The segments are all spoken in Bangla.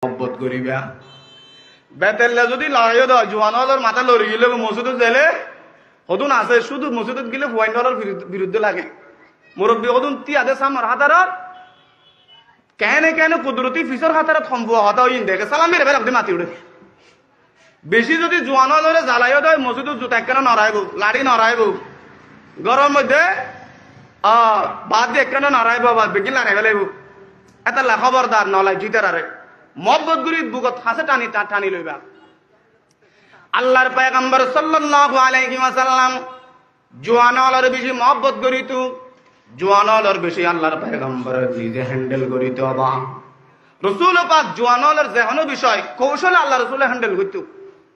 মহব্বত করিবা বেতেল্লা যদি লড়াইও দেয় জোয়ানর মাথা লড়ি গেলে মসজিদে গেলে হদুন আছে শুধু মসজিদত গেলে হুয়াইনর বিরুদ্ধে লাগে মুরব্বী হদুন তি আদে সামর হাতারত কেন কেন কুদরতি ফিসর হাতারত সম্ভব হতা ইন দেখে সালাম মেরে বের আপনি মাতি উঠে বেশি যদি জোয়ানর ধরে জ্বালাইও দেয় মসজিদত জুতা কেন নড়াইব লাড়ি নড়াইব গরম মধ্যে বাদ দিয়ে কেন নড়াইব বা বেগিন লাড়াই ফেলাইব এটা খবরদার নলাই জিতার আরে মহব্বত গুরি বুকত হাসে টানি টানি লইবা আল্লাহর পয়গম্বর সাল্লাল্লাহু আলাইহি ওয়াসাল্লাম জওয়ানর বেশি মহব্বত করিত জওয়ানর বেশি আল্লাহর পয়গম্বর নিজে হ্যান্ডেল করিত বা রাসূল পাক জওয়ানর যেকোনো বিষয় কৌশলে আল্লাহ রাসূল হ্যান্ডেল করত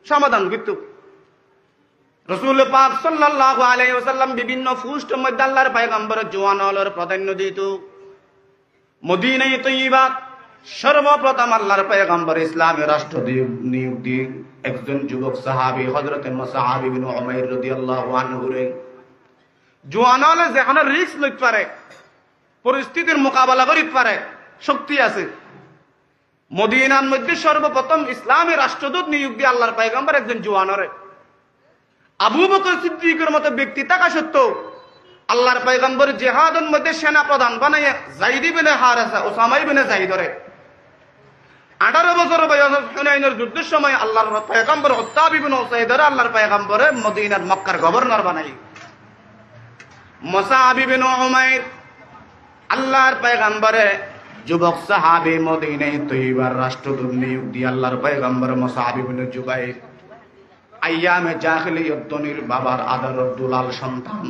সমাধান করত রাসূল পাক সাল্লাল্লাহু আলাইহি ওয়াসাল্লাম বিভিন্ন ফুষ্ট মধ্যে আল্লাহর পয়গম্বর জওয়ানর প্রাধান্য দিত মদিনায়ে তয়্যিবা সর্বপ্রথম আল্লাহর পয়গম্বর ইসলামের রাষ্ট্র নিয়োগ দিয়ে একজন যুবক সাহাবী হযরত মুসআব ইবনে উমাইর রাদিয়াল্লাহু আনহু রে জওয়ানলে যেখানে রিস্ক লইতে পারে পরিস্থিতির মোকাবেলা করিতে পারে শক্তি আছে মদিনার মধ্যে সর্বপ্রথম ইসলামের রাষ্ট্রদূত নিয়োগ দিয়ে আল্লাহর পয়গম্বর একজন জওয়ানরে আবু বকর সিদ্দিকের মতো ব্যক্তি থাকা সত্ত্বেও আল্লাহর পয়গম্বর জিহাদের মধ্যে সেনা প্রধান বানায় যায়েদ ইবনে হারেসা ওসামা ইবনে যায়েদরে 18 বছর বয়সে হুনাইনের যুদ্ধের সময় আল্লাহর পয়গম্বর উত্তাব ইবনে উসাইদরে আল্লাহর পয়গম্বরে মদিনার মক্কার গভর্নর বানাই মুসআব ইবনে উমাইর আল্লাহর পয়গম্বরে যুবক সাহাবী মদিনায় তয়্যিবার রাষ্ট্রদূত নিয়োগ দিয়ে আল্লাহর পয়গম্বর মুসআব ইবনে জুবাইর আইয়ামে জাহিলিয়্যতনির বাবার আদরের দুলাল সন্তান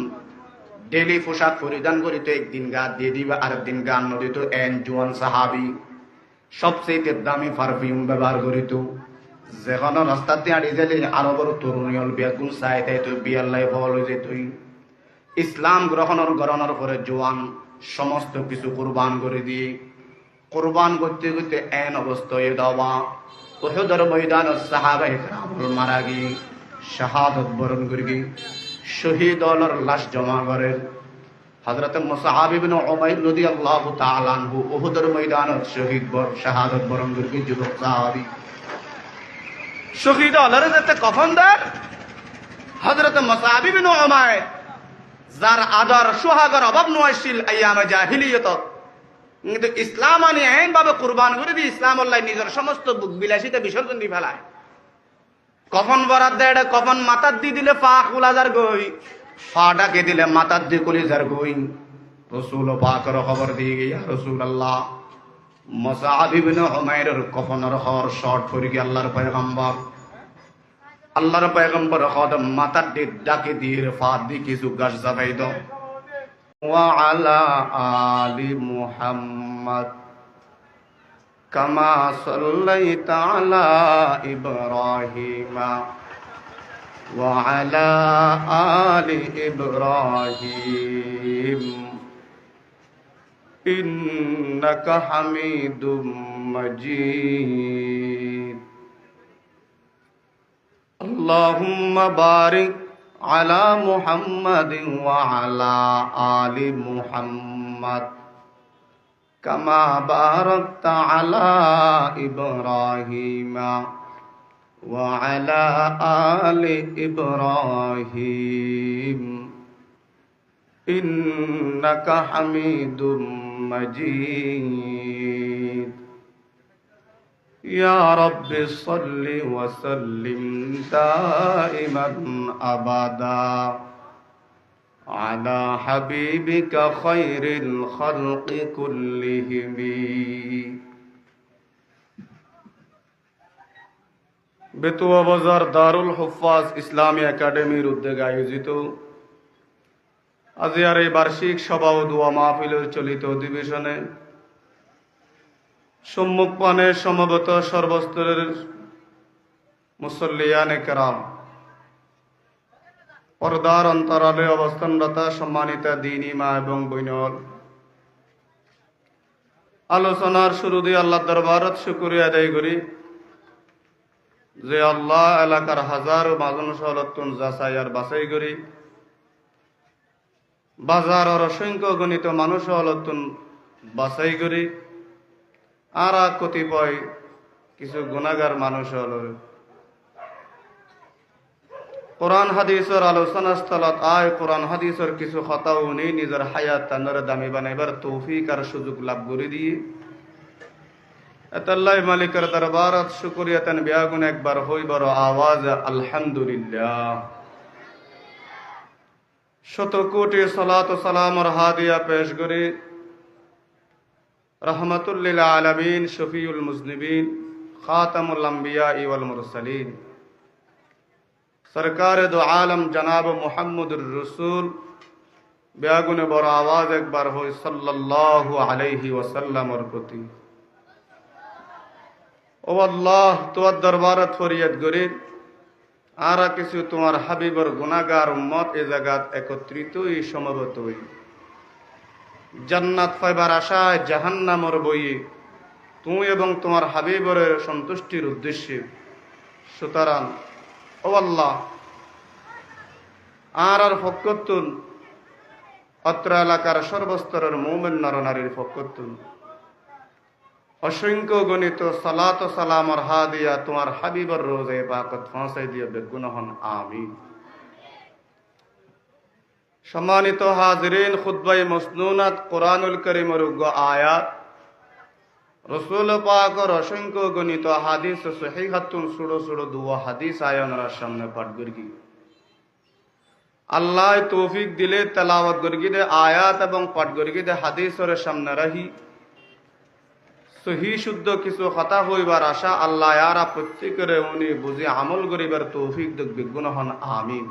ডেলি পোশাক পরিধান করিত একদিন গা দিয়ে দিবা আরেকদিন গান নদিত এন জওয়ান সাহাবী সবচেয়ে দামি পারফিউম ব্যবহার করিত যেখানে রাস্তাতে আড়ি গেলে আরো বড় তরুণী হল বেগুন চাইতে তুই বিয়ার লাই ফল হয়ে তুই ইসলাম গ্রহণের পরে জওয়ান সমস্ত কিছু কোরবান করে দিয়ে কোরবান করতে করতে এন অবস্থায় দাওয়া উহুদের ময়দান সাহাবায়ে কেরাম মারা গিয়ে শাহাদত বরণ করি শহীদ হলর লাশ জমা করেন হযরত মুসআব ইবনে উমাইর রাদিয়াল্লাহু তাআলা আনহু উহুদের ময়দানত শাহাদত বরণ করি যুবক সাহাবী শহীদ হলর যেতে কফন দেন হযরত মুসআব ইবনে উমাইর যার আদর সোহাগের অভাব নয়শীল আইয়ামে জাহিলিয়ত কিন্তু ইসলাম আনি আইন ভাবে কুরবান করে দিয়ে ইসলাম আল্লাহ নিজের সমস্ত বুক বিলাসিতা বিসর্জন দিয়ে ফেলায় কফন বরাদ দেয় কফন মাথার দিয়ে দিলে পা কুলাজার গই পা ডাকে দিলে মাথার দিয়ে কলিজার গই রাসূল পাকের খবর দিয়ে গিয়া রাসূলুল্লাহ মুসআব ইবনে উমাইরের কফনের খবর শর্ট করে গিয়ে আল্লাহর পয়গম্বর কদম মাথার দিয়ে ডাকে দিয়ে পা দিয়ে কিছু গাছ জাগাই দাও ওয়া আলা আলি মুহাম্মদ كما صليت على إبراهيم وعلى آل إبراهيم إنك حميد مجيد اللهم بارك على محمد وعلى آل محمد كما باركت على إبراهيم وعلى آل إبراهيم إنك حميد مجيد يا رب صل وسلم دائما أبدا على حبيبك خير الخلق كلهم বেতুয়া বাজার দারুল হুফাজ ইসলামী একাডেমির উদ্যোগে আয়োজিত আজিয়ার এই বার্ষিক সভা ও দোয়া মাহফিলের চলিত অধিবেশনে সম্মুখপানে সমবেত সর্বস্তরের মুসল্লিয়ানে কেরাম পর্দার অন্তরালে অবস্থানরত সম্মানিত দ্বীনী মা এবং বোনগণ আলোচনার শুরু দিয়ে আল্লাহর দরবারত শুকরিয়া আদায় করি যে আল্লাহ এলাকার হাজার মানুষ হলতুন যাচাই আর বাছাই করি বাজারের অসংখ্য গণিত মানুষ হলতুন বাছাই করি আর কতিপয় কিছু গুনাহগার মানুষ হলো কোরআন হাদিসের আলোচনা স্থলত আয় কোরআন হাদিসের কিছু কথা উনি নিজের হায়াত তানোর দামি বানাইবার তৌফিক আর সুযোগ লাভ করে দিয়ে আল্লাহ মালিকের দরবারত শুকরিয়াতান বিয়াগুন একবার হইবার আওয়াজ আলহামদুলিল্লাহ শত কোটি সালাত ও সালামর হাদিয়া পেশ করি রহমাতুল লিল আলামিন শফিউল মুজনিবিন খাতামুল আম্বিয়া ওয়াল মুরসালিন সরকার দো আলম জনাব মুহাম্মদুর রসুল বেয়াগুনে বড় আওয়াজ একবার হই সাল্লাল্লাহু আলাইহি ওয়াসাল্লামর প্রতি ও আল্লাহ তোমার দরবারত ফরিয়াদ করি আর কিছু তোমার হাবিবর গুনাহগার উম্মত এ জায়গাত একত্রিতই সমবেতই জান্নাত পাইবার আশায় জাহান্নামর বইয়ে তুমি এবং তোমার হাবিবর সন্তুষ্টির উদ্দেশ্যে সুতরাং ও আল্লাহ আর ফকতুন অত্র এলাকার সর্বস্তরের মুমিন নরনারীর ফকতুন অসংখ্য গণিত সালাত ও সালামর হাদিয়া তোমার হাবিবর রোজে পাকত পৌঁছাই দিয়ে বেগুন হন আমিন। সম্মানিত হাজিরিন, খুতবায়ে মসনুনাত কোরআনুল কারীমের আয়াত রসুল পাকর অসংখ্য গণিত হাদিস সহিহাতুন সুড়ো সুড়ো দুয়া হাদিস আয়ানরা সামনে পাঠ করি আল্লাহ তৌফিক দিলে তেলাওয়াত করি দে আয়াত এবং পাঠ করি দে হাদিসের সামনে রাহি সহি শুদ্ধ কিছু কথা হইবার আশা আল্লাহ ইয়ারা প্রত্যেকের উনি বুঝে আমল করিবার তৌফিক দিক বিগুণ হন আমিন।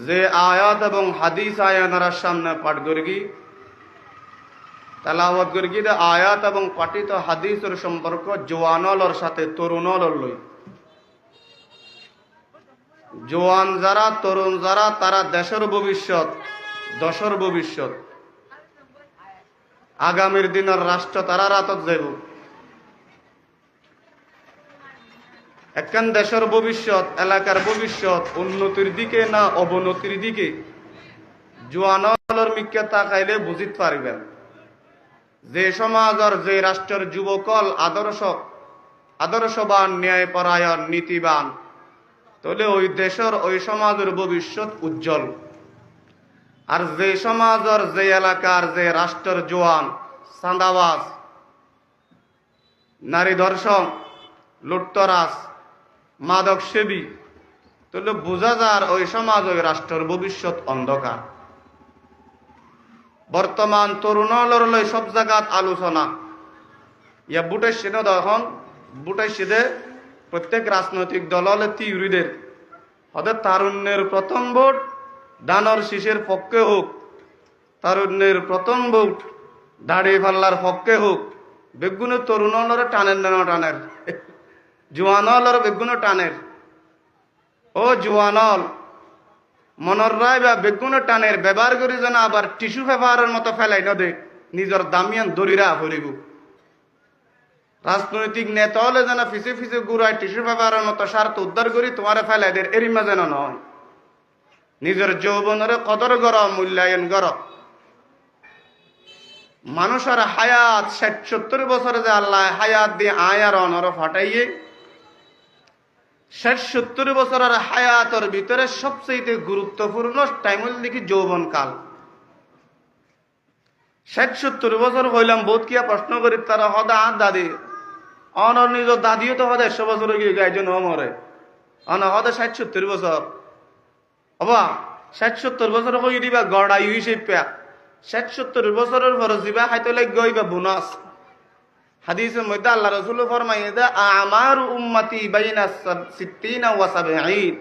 যে আয়াত এবং হাদিস আয়ানরা সামনে পাঠ করি তেলাওয়াত করি দে আয়াত এবং পাঠিত হাদিসের সম্পর্ক জওয়ানলর সাথে তরুণলর লই। জওয়ান যারা তরুণ যারা তারা দেশের ভবিষ্যৎ দশের ভবিষ্যৎ আগামীর দিনের রাষ্ট্র তারা রাতত যাইব একখান দেশের ভবিষ্যৎ এলাকার ভবিষ্যৎ উন্নতির দিকে না অবনতির দিকে জওয়ানলর মিক্কে তাকাইলে বুঝিতে পারবেন। যে সমাজের যে রাষ্ট্রের যুবকল আদর্শবান ন্যায়পরায়ণ নীতিবান তাহলে ওই দেশের ওই সমাজের ভবিষ্যৎ উজ্জ্বল। আর যে সমাজের যে এলাকার যে রাষ্ট্রের জওয়ান চাঁদাবাজ নারী ধর্ষণ লুটতরাজ মাদক সেবী তাহলে বোঝা যার ওই সমাজ ওই রাষ্ট্রের ভবিষ্যৎ অন্ধকার। বর্তমান তরুণলর লই সব জায়গাত আলোচনা ইয়া বুটের সিনে তখন বুটের সিধে প্রত্যেক রাজনৈতিক দললে তিউরিদের হতে তারুণ্যের প্রথম ভোট দানর শীষের পক্ষে হোক, তারুণ্যের প্রথম ভোট দাড়ি ফাল্লার পক্ষে হোক, বেগুনে তরুণলরে টানের নেন টানের জোয়ানলর বেগুনে টানের ও জোয়ানল মনের রায় বা বেগুনে টানের ব্যবহার করি যেন আবার টিস্যু পেপারের মতো ফেলাই নদে নিজের দামিয়ান দরিরা ভরিব। রাজনৈতিক নেতা হলে যেন ফিসে ফিসে গুড়ায় টিস্যু পেপারের মতো স্বার্থ উদ্ধার করি তোমারে ফেলাই দের এরিমা যেন নয়। নিজের যৌবনের কদর গর মূল্যায়ন গর। মানুষের হায়াত ৬০-৭০ বছরে যে আল্লাহ হায়াত দিয়ে আয়ার অনর ফাটাইয়ে ৬০-৭০ বছরের হায়াতের ভিতরে সবচেয়ে গুরুত্বপূর্ণ টাইম হল দেখি যৌবন কাল। ৬০-৭০ বছর হইলাম বহুত কিয়া প্রশ্ন করি তারা হদা আর দাদি অনর নিজের দাদিও তো হদা ১০০ বছর গিয়ে গাইজন মরে অন হদা ৬০-৭০ বছর হবা ৬০-৭০ বছর হয়ে দিবা গড়াই হিসেবে পেয়া ৬০-৭০ বছরের পর দিবা হাইতে গইবা বোনাস। হাদিসের মধ্যে আল্লাহ রাসূল ফরমাইয়ে দে আমার উম্মতি বাইনা ৬০ ওয়া ৭০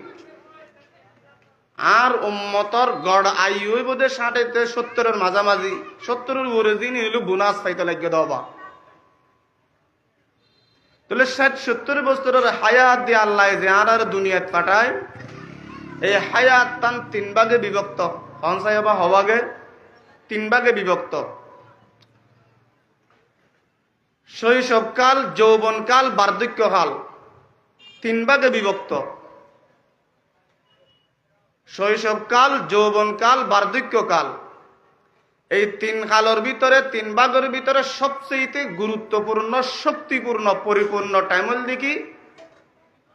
আর উম্মতর গড় আয়ু হইব দে ৬০ থেকে ৭০ মাঝামাঝি ৭০ উপরে দিন হইলো বোনাস পাইতে লাগিয়ে দেওয়া। তাহলে ৬০-৭০ বছরের হায়াত দিয়ে আল্লাহ যে আর দুনিয়াত পাঠায় এই হায়াত তান ৩ ভাগে বিভক্ত। হনসাইবা হওয়াগে ৩ ভাগে বিভক্ত। শৈশবকাল, যৌবনকাল, বার্ধক্যকাল ৩ ভাগে বিভক্ত। শৈশবকাল, যৌবনকাল, বার্ধক্যকাল এই তিন কালের ভিতরে, তিন ভাগের ভিতরে সবচেয়ে গুরুত্বপূর্ণ, শক্তিপূর্ণ, পরিপূর্ণ টাইম হল দেখি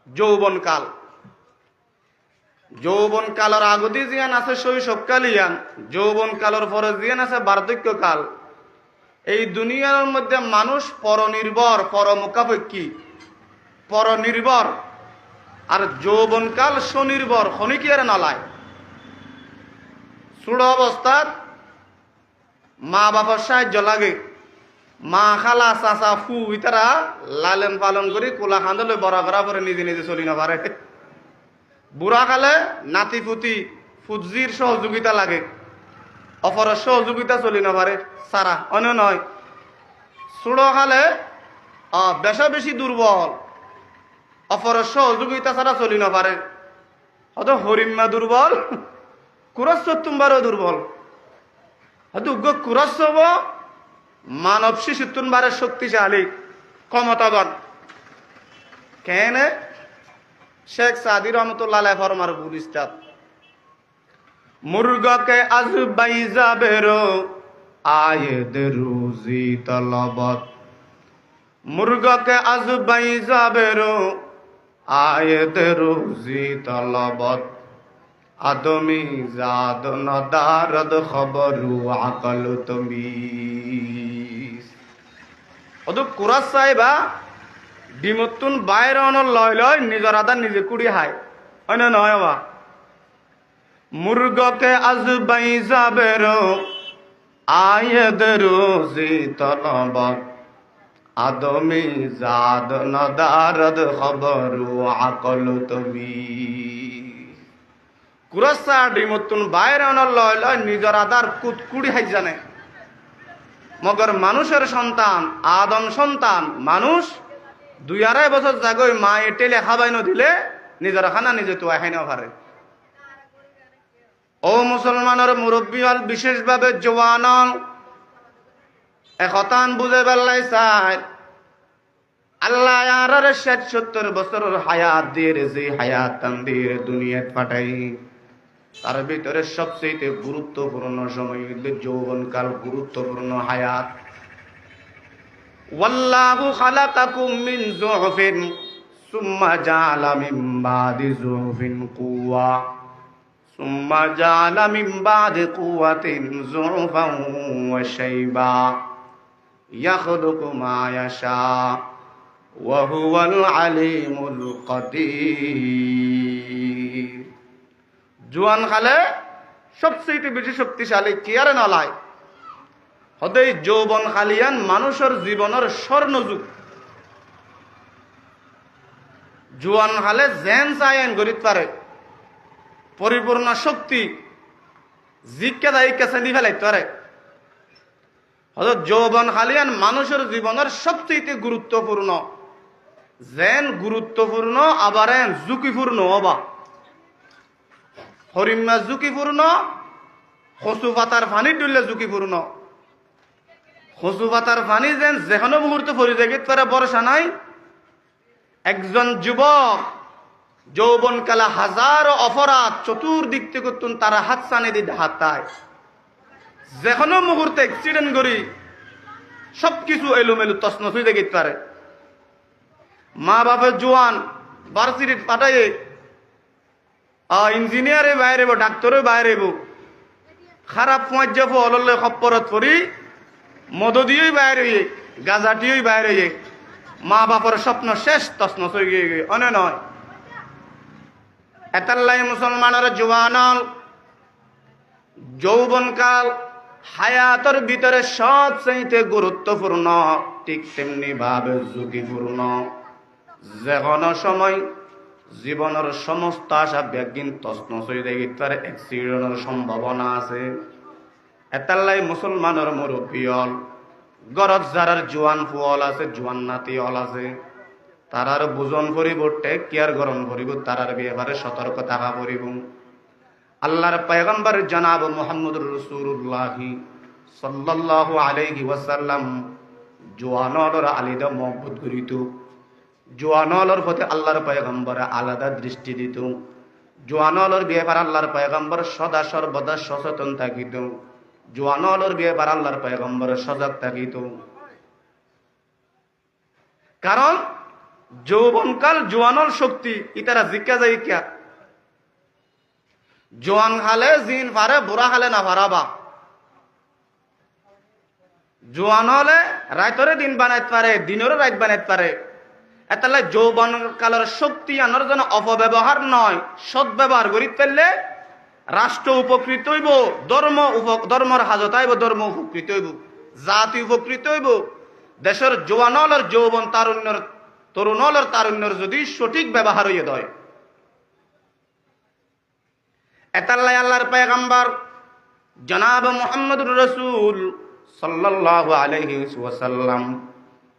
যৌবন কাল। যৌবন কালের আগদি জিয়ান আছে শৈশবকাল ইয়ান, যৌবন কালের পরে জিয়ান আছে বার্ধক্য কাল। এই দুনিয়ার মধ্যে মানুষ পরনির্ভর, পরমুখাপেক্ষী, পরনির্ভর। আর যৌবন কাল স্বনির্ভর, ক্ষণিকের নলায়। ছোট অবস্থাত মা বাবার সাহায্য লাগে, মা খালা চাচা ফু ইতারা লালন পালন করি কোলা খান্দলে বড় করা পরে নিজে নিজে চলি না পারে। বুড়া কালে নাতি পুতি ফুজির সহযোগিতা লাগে, অপরের সহযোগিতা চলি না পারে সারা অন্য নয়। ছোট কালে বেশা বেশি দুর্বল, অপরের সহযোগিতা ছাড়া চলি না পারে। হয়তো হরিম্মা দুর্বল, কুরস্ব তুমবারও দুর্বল। হয়তো কুরস্ব মানব শিশু তুমবারে শক্তিশালী, ক্ষমতাবান। কেন শেখ সাদি রহমতুল্লাহ ফরমার বুলিস্তাদ মুর্গকে আজবাই যাবেরো আয়েদ রুজি তলবত, মুর্গকে আজবাই যাবেরো আয়েদ রুজি তলবত, আদমি জাদ নদারদ খবরু আকল তমিজ। অদু কুরাস সাহেবা ডিমতুন বাইরে অনর লয় লয় নিজর আদা নিজে কুড়ি হায় অন্য নয় বা। মুর্গকে আজবাই যাবেরো আয়েদ রুজি তলবত, আদমি জাদ নদারদ খবরু আকল তমিজ। কুরাসা ডিমতুন বাইরে অনর লয় লয় নিজর আদার কুড়ি হাই জানে। মগর মানুষের সন্তান, আদম সন্তান মানুষ 2-2.5 বছর জাগই মা টেলে খাবাই দিলে নিজের খানা নিজে তো খাই না পারে। ও মুসলমানের মুরব্বী হল, বিশেষভাবে জওয়ান একতান বুঝে বেল্লাই চাই। আল্লাহ আর 60-70 বছরের হায়াত দিয়ে, যে হায়াত টান দিয়ে দুনিয়াত পাঠাই, তার ভিতরে সবচেয়ে গুরুত্বপূর্ণ সময় হইল যৌবনকাল, গুরুত্বপূর্ণ হায়াত। ওয়াল্লাহু খালাকাকুম মিন যুফিন সুম্মা জাআলা মিন বাদি যুফিন কুওয়া সুম্মা জাআলা মিন বাদি কুওয়াতিন যুফান ওয়া শাইবা ইয়াখলুকু মা ইয়াশা ওয়া হুয়াল আলিমুল কাদির। জোয়ান কালে সবচেয়ে বেশি শক্তিশালী কেয়ারে নলায় হদেই যৌবন কালিয়ান মানুষের জীবনের স্বর্ণযুগ। জোয়ান কালে জেন চায়ন গরিত পারে, পরিপূর্ণ শক্তি জিজ্ঞা দায়িকা চেলি ফেলাইতে পারে। হয়তো যৌবন কালিয়ান মানুষের জীবনের সবচেয়ে গুরুত্বপূর্ণ, জেন গুরুত্বপূর্ণ আবার ঝুঁকিপূর্ণ হবা। হরিম্মা ঝুঁকিপূর্ণ, কচু পাতার পানি তুললে ঝুঁকিপূর্ণ। কচু পাতার পানি যেন যেখানে মুহূর্তে পরি জায়গিত পারে ভরসা নাই। একজন যুবক যৌবনকালে হাজারো অপরাধ চতুর্দিক থেকে তারা হাত সানি দিয়ে হাতায়, যেখানে মুহূর্তে অ্যাক্সিডেন্ট করি সবকিছু এলোমেলো তছনছ হয়ে জায়গিত পারে। মা বাপের জোয়ান ভার্সিটিত পাঠাইয়ে ইঞ্জিনিয়ারে বাইরে ডাক্তারে বাইরে খারাপ পর্যাপ অললে খপ্পরত পরি মদ দিয়েই বাইরে গাজাটিও বাইরে, মা বাপের স্বপ্ন শেষ তছনছ হয়ে গিয়ে অনে নয়। এতাল্লাই মুসলমানের জওয়ানল যৌবনকাল হায়াতের ভিতরে সবচেয়ে গুরুত্বপূর্ণ, ঠিক তেমনি ভাবে ঝুঁকিপূর্ণ। যে কোনো সময় জীবনের সমস্ত আশা ব্যাগিন তছনছ হয়ে যায়, তার অ্যাক্সিডেন্টের সম্ভাবনা আছে। এতাল্লাই মুসলমানের মুরব্বী হল, গরজ যারার জোয়ান ফুয়ল আছে, জোয়ান নাতি হল আছে, তারার বুজন করিব, টেক কেয়ার গ্রহণ করিব, তারার ব্যাপারে সতর্ক থাকা করিব। আল্লাহর পয়গম্বর জনাব মুহাম্মদুর রাসূলুল্লাহ সাল্লাল্লাহু আলাইহি ওয়াসাল্লাম জোয়ানর আলিদা মহব্বত করিত। জোয়ানলর প্রতি আল্লাহর পয়গম্বর আলাদা দৃষ্টি দিত। জোয়ানলর ব্যাপারে আল্লাহর পয়গম্বর সদা সর্বদা সচেতন থাকিত। জোয়ানলর ব্যাপার আল্লাহর পয়গম্বরের সজাগ থাকিত। কারণ যৌবনকাল জোয়ানল শক্তি ইতারা জিজ্ঞা যায় কিয়া জোয়ান খালে জিন ফারে বুড়া খালে না ফারাবা। জোয়ান হলে রাইতরে দিন বানাইতে পারে, দিনেরও রাইত বানাইতে পারে। এতালে যৌবন কালের শক্তি আনার জন্য অপব্যবহার নয়, সদ্ব্যবহার করি ফেললে রাষ্ট্র উপকৃত হইব, ধর্মর হাজত আইব, ধর্ম উপকৃত হইব, জাতি উপকৃত হইব। দেশের জোয়ানলের যৌবন তারুণ্যের তরুণলের তারুণ্যের যদি সঠিক ব্যবহার হইয়ে দেয়। এতাল্লাই আল্লাহর পয়গম্বর জনাব মুহাম্মদুর রাসূল সাল্লাল্লাহু আলাইহি ওয়াসাল্লাম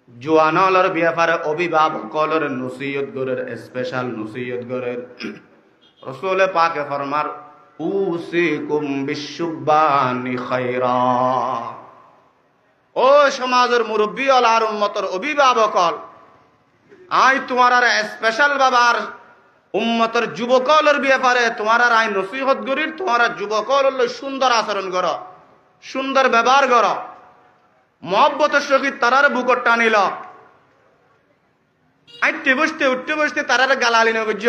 জোয়ানলের ব্যাপারে অভিভাবকলের নসিহত করের, স্পেশাল নসিহত করের। রাসূল পাকে ফরমার উসিকুম বিশুব্বানি খায়রা। ও সমাজের মুরব্বী হল আর উম্মতের অভিভাবক হল, আই তোমার আর স্পেশাল বাবার উম্মতের যুবকলের ব্যাপারে তোমার আর আই নসিহত করির। তোমার যুবকল সুন্দর আচরণ কর, সুন্দর ব্যবহার কর, মহব্বতের সহিত তারার বুকট টানিল। আইতে বসতে উঠতে বসতে তারার গালালি নগজ।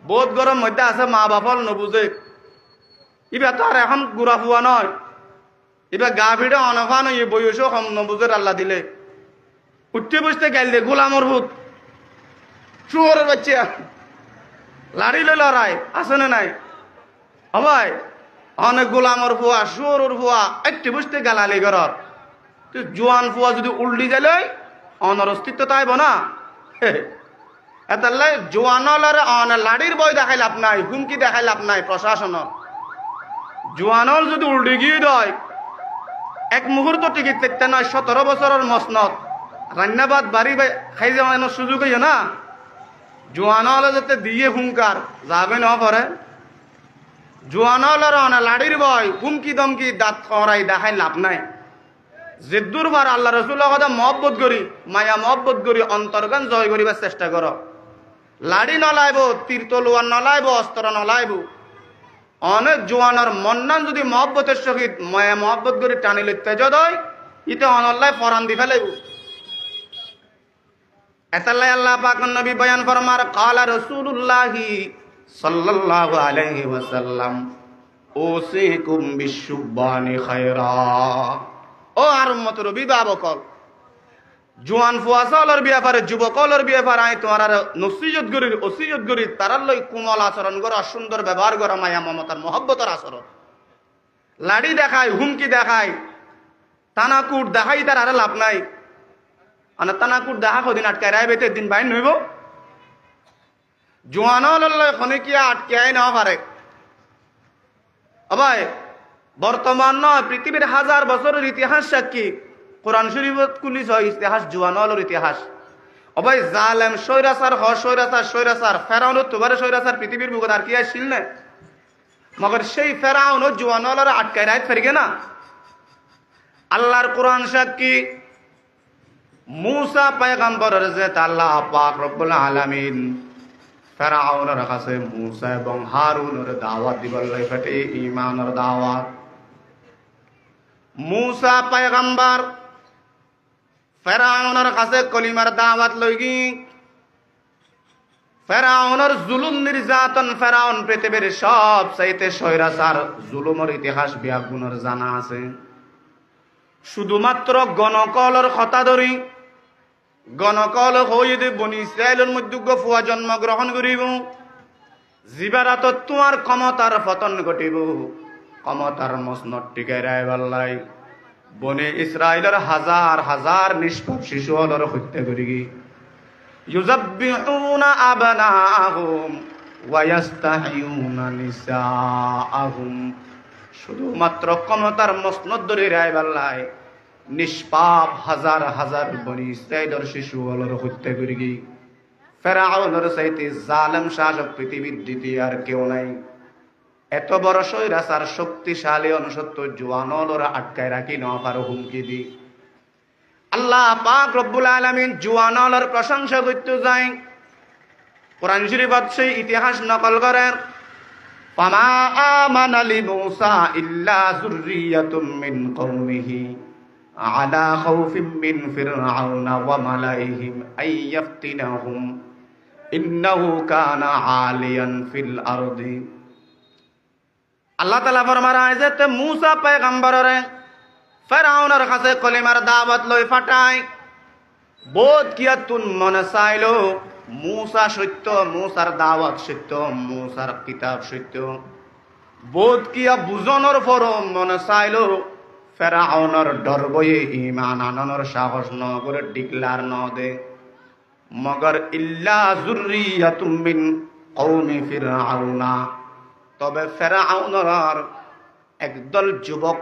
বোধ গরম মধ্যে আছে মা বাপল নবুঝে, ইবা তো আর এখন গুড়া ফুয়া নয়, এবার গা ভিড়ে অনফা নয়, বয়সও কম নবুজের আল্লাহ দিলে। উঠতে বসতে গেল দে গোলামর ভূত, শুয়োরের বাচ্চা, লাড়ি লই লড়াই আছে না নাই? হবাই অনেক গোলামর ফুয়া, শুয়োরের ফুয়া, একটি বসতে গালালি ঘর। জোয়ান ফুয়া যদি উল্টি যাইলে অনর অস্তিত্ব তাইব না। এতাল্লাই জোয়ানলের লাড়ির বই দেখাই লাভ নাই, হুমকি দেখাই লাভ নাই প্রশাসন। জোয়ানল যদি উল্টি গিয়ে দেয় এক মুহূর্ত টিকিট দেখতে নয়, 17 বছরের মসনদ রান্নাবাদ বাড়ি খাই যাওয়ানোর সুযোগ হইয় না। জোয়ান হলে যাতে দিয়ে হুঙ্কার যাবে না পরে। জোয়ান হলের লাড়ির বয় হুমকি দমকি দাঁত খরাই দেখাই লাভ নাই। যেদুর বার আল্লাহ রসুল্লাহ কথা মহব্বত করি, মায়া মহব্বত করি অন্তর্গান জয় করিবার চেষ্টা কর। লাড়ি নলাইব, তীর তলোয়ার নলাইব, অস্ত্র নলাইব। অনেক জোয়ানের মন্নান যদি মহব্বতের সহিত মায়া মহব্বত করে টানিলে তেজ দয়, ইতে অনল্লায় ফরান দি ফেলাইব। এতাল্লাই আল্লাহ পাক নবী বয়ান ফরমার কালা রাসূলুল্লাহি সাল্লাল্লাহু আলাইহি ওয়াসাল্লাম উসিকুম বিশুব্বানি খায়রা। ও আর উম্মতের অভিভাবক, জোয়ান ফুয়াসালের ব্যাপারে, যুবকলের ব্যাপারে আই তোমার নসিহত করি, ওসিয়ত করি তারার লই কোমল আচরণ করা, সুন্দর ব্যবহার করা, মায়া মমতার মহব্বতের আচরণ। লাড়ি দেখায়, হুমকি দেখায়, টানাকুট দেখাই তার আর লাভ নাই। টানাকুট দেখা কদিন আটকায় রায় বেতে দিন বাইন হইব। জোয়ানল খনিকিয়া আটকাই না পারে। ভাই বর্তমান নয়, পৃথিবীর 1000 বছরের ইতিহাস সাক্ষী। কোরআন শরীফত কুলিস হয় ইতিহাস জোয়ানলের ইতিহাস। ভাই জালেম স্বৈরাচার স্বৈরাচার ফেরাউন তোবারে স্বৈরাচার পৃথিবীর বুকত আর কি আসছিল না। মগর সেই ফেরাউন জোয়ানলের আটকায় রায় ফেরগে না। আল্লাহর কোরআন সাক্ষী মুসা পয়গম্বরের যে আল্লাহ পাক রব্বুল আলামিন ফেরাউনের কাছে মুসা এবং হারুনের দাওয়াত দিবার লাই ফেটে ঈমানের দাওয়াত। মুসা পয়গম্বর ফেরাউনের কাছে কলিমার দাওয়াত লইগি। ফেরাউনের জুলুম নির্যাতন, ফেরাউন পৃথিবীর সব চাইতে স্বৈরাচার জুলুমের ইতিহাস ব্যাগুনের জানা আছে। শুধুমাত্র গণকলের কথা ধরি, গণকল হয়ে বনি ইসরায়েলের মধ্যে ফুয়া জন্মগ্রহণ করিব, জীবারাত তোমার ক্ষমতার পতন ঘটিব, ক্ষমতার মসনদ টিকাই রায় বাল্লাই বনি ইসরায়েলের হাজার হাজার নিষ্পাপ শিশু হলর হত্যা করি। ইউযাব্বিহুনা আবনাআহুম ওয়া ইস্তাহয়ুনা নিসাআহুম। শুধুমাত্র ক্ষমতার মসনদ ধরে রায় বাল্লাই নিষ্পাপ হাজার হাজার বনি ইসরায়েলের শিশু হলর হত্যা করি। ফেরাউনের চাইতে জালেম শাসক পৃথিবীর দ্বিতীয় আর কেউ নাই। এত বড় স্বৈরাচার শক্তিশালী অনুসত্ব জোয়ানলর আটকায় রাখি না পারো হুমকি দি। আল্লাহ পাক রব্বুল আলামিন জোয়ানলর প্রশংসা করতে যায়। কোরআন শরীফত সেই ইতিহাস নকল করেন। ফামা আমানা লিমূসা ইল্লা যুররিয়াতুম মিন কওমিহি আলা খাউফিম মিন ফিরআউনা ওয়া মালাইহিম আইয়াফতিনাহুম ইন্নাহু কানা আলিয়ান ফিল আরদি। আল্লাহ তাআলা ফরমায় যে তে মূসা পয়গম্বররে ফিরআউনের কাছে কলিমার দাওয়াত লই ফাটায়। বোধ কিয়া তুন মনে চাইলো মূসা সত্য, মূসার দাওয়াত সত্য, মূসার কিতাব সত্য। বোধ কিয়া বুঝনের পর মনে চাইলো ফিরআউনের ডর বয়ে ঈমান আনানোর সাহস ন করে ডিক্লার ন দে। মগর ইল্লা যুররিয়াতুম মিন কওমি ফিরআউনা, তবে ফিরআউনের একদল যুবক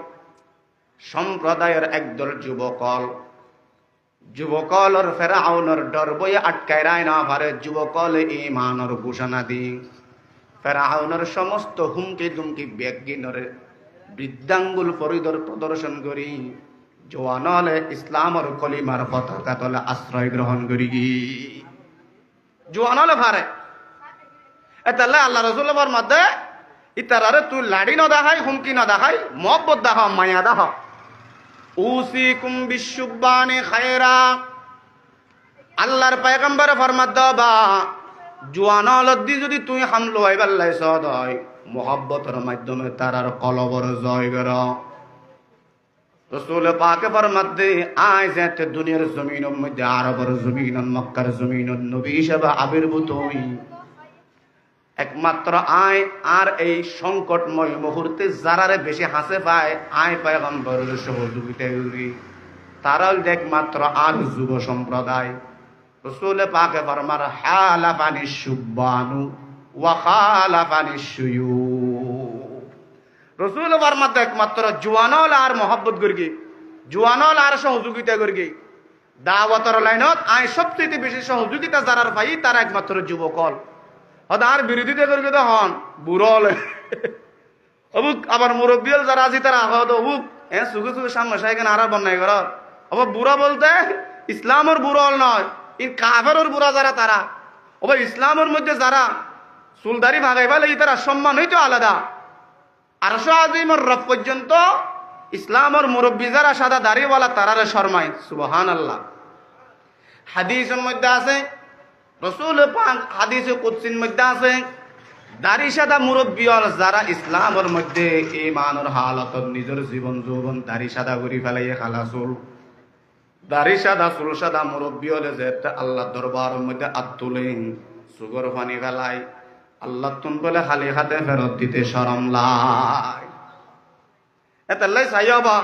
সম্প্রদায়ের একদল যুবকলর ফিরআউনের ডর বয়ে আটকায় রায় না পারে। যুবকল ঈমানের ঘোষণা দি ফিরআউনের সমস্ত হুমকি দুমকি ব্যাগিনরে বৃদ্ধাঙ্গুল প্রদর্শন করি জওয়ানলে ইসলামর কলিমার পতাকা তলে আশ্রয় গ্রহণ করি জওয়ানলে পারে। এতালে আল্লাহ রাসূলের মধ্যে ইতারারে তুই লাড়ি ন দেখাই, হুমকি ন দেখাই, মহব্বত দেখা, মায়া দেখা। উসিকুম বিশুবানি খায়রা, আল্লাহর পয়গম্বর ফরমাত দাবা জওয়ানলত দি যদি তুই হামলো আইবার লাইছ হয় মহব্বতের মাধ্যমে তারার কলবর জয় কর। রাসূল পাকে ফরমাত দে আয় যেতে দুনিয়ার জমিনের মধ্যে আরবের জমিন মক্কার জমিন নবী হিসেবে আবির্ভূত হই একমাত্র আয়। আর এই সংকটময় মুহূর্তে যারারে বেশি হাসে পায় আয় পয়গম্বরের সহযোগিতা করি, তারাও একমাত্র আর যুব সম্প্রদায়। রাসূল পাকে ফরমার হালাফানি শুবানু ওয়া খালাফানি শুয়ুখ। রাসূল ফরমাত একমাত্র জওয়ানল আর মহব্বত করি, জওয়ানল আর সহযোগিতা করি। দাওয়াতের লাইনত আয় সবচেয়ে বেশি সহযোগিতা যারার পাই তারা একমাত্র যুবকল। আর বিরোধিতা করি তো হন বুড়ল অবুক আবার মুরব্বীল যারা আছে তারা আহত অবুক সুখে সুখে সামনে সাইকেন আর বন্যায় কর। আবার বুড়া বলতে ইসলামের বুড়ল নয়, ই কাফেরের বুড়া যারা তারা। আবার ইসলামের মধ্যে যারা চুলদারি ভাগাই ফেলে তারা সম্মান হইতো আলাদা। আরশ আজিমের রব পর্যন্ত ইসলামের মুরব্বী যারা সাদা দাড়িওয়ালা তারারে শর্মায়। সুবহানাল্লাহ। হাদিসের মধ্যে আছে, রাসূল পাক হাদিসে কুদসির মধ্যে আছে, দাড়ি সাদা মুরব্বী যারা ইসলামের মধ্যে ঈমানের হালত নিজের জীবন যৌবন দাড়ি সাদা করে ফেলাইয়ে খালাসুল। দাড়ি সাদা চুল সাদা মুরব্বী হলে যে আল্লাহ দরবারের মধ্যে আত্তুলেন সুগর পানি ফেলাই আল্লাহ তুন বলে খালি হাতে ফেরত দিতে শরম লাই। এতাল্লাই চাইবা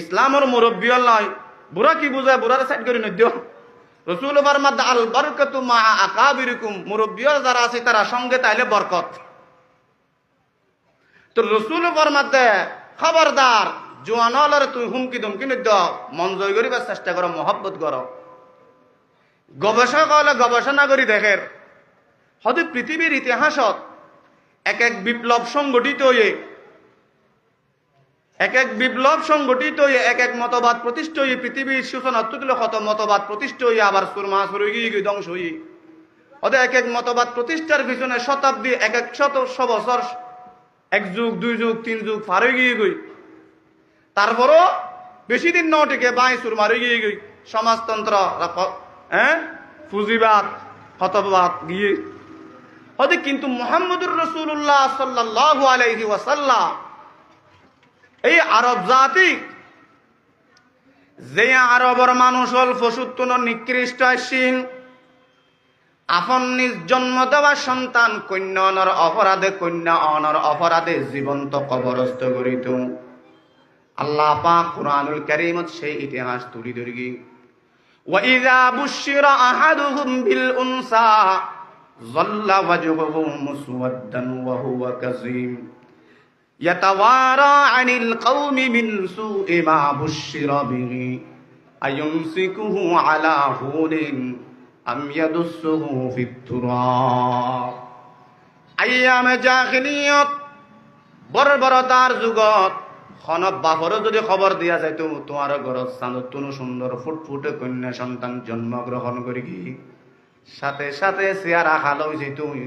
ইসলামের মুরব্বী নয় বুড়া কি বুঝায় বুড়ার সাইড করে নদিও। রাসূল ফরমাত আল বারকাতু মা আকাবিরিকুম, মুরব্বী যারা আছে তারা সঙ্গে তাইলে বরকত। তো রাসূল ফরমাত খবরদার জওয়ানলের তুই হুমকি ধমকি নদ মন জয় করিবার চেষ্টা করো, মহব্বত করো। গবেষকলে গবেষণা করি দেখের হয়তো পৃথিবীর ইতিহাসত এক এক বিপ্লব সংগঠিত হয়ে এক এক মতবাদ প্রতিষ্ঠা হয়ে পৃথিবীর সূচনা তুলে কত মতবাদ প্রতিষ্ঠা হয়ে আবার সুরমা সুরে গিয়ে ধ্বংস হয়ে ওদের এক এক মতবাদ প্রতিষ্ঠার পিছনে শতাব্দী এক এক শত বছর এক যুগ দুই যুগ তিন যুগ পার হয়ে গিয়ে গই। তারপরও বেশি দিন নটিকে বাই সুরমা হয়ে গিয়ে গই সমাজতন্ত্র পুঁজিবাদ হতবাদ গিয়ে হতে। কিন্তু মুহাম্মদুর রাসূলুল্লাহ সাল্লাল্লাহু আলাইহি ওয়াসাল্লাম এই আরব জাতি যে আরবর মানুষ হল ফসুত্তন নিকৃষ্ট সিং আপন নিজ জন্ম দেওয়া সন্তান কন্যা অনর অপরাধে কন্যা অনর অপরাধে জীবন্ত কবরস্থ করিত। আল্লাহ পাক কুরআনুল কারীমত সেই ইতিহাস তুলি ধরি ওয়া ইযা বুশিরা আহাদুহুম বিল উনসা যাল্লা ওয়াজহুহু মুসওয়াদ্দান ওয়া হুয়া কাযীম ইয়াতাওয়ারা আনিল কওমি মিন সুই মা বুশিরা বিহি আয়ুমসিকুহু আলা হুনিন আম ইয়াদুসুহু ফিত তুরাব। আইয়ামে জাহিলিয়ত বর্বরতার যুগত খনব বাপর যদি খবর দিয়া যায় তোমার ঘরত চাঁদতুন সুন্দর ফুটফুটে কন্যা সন্তান জন্মগ্রহণ করি সাথে সাথে চেয়ারা হাল হয়েছে তুই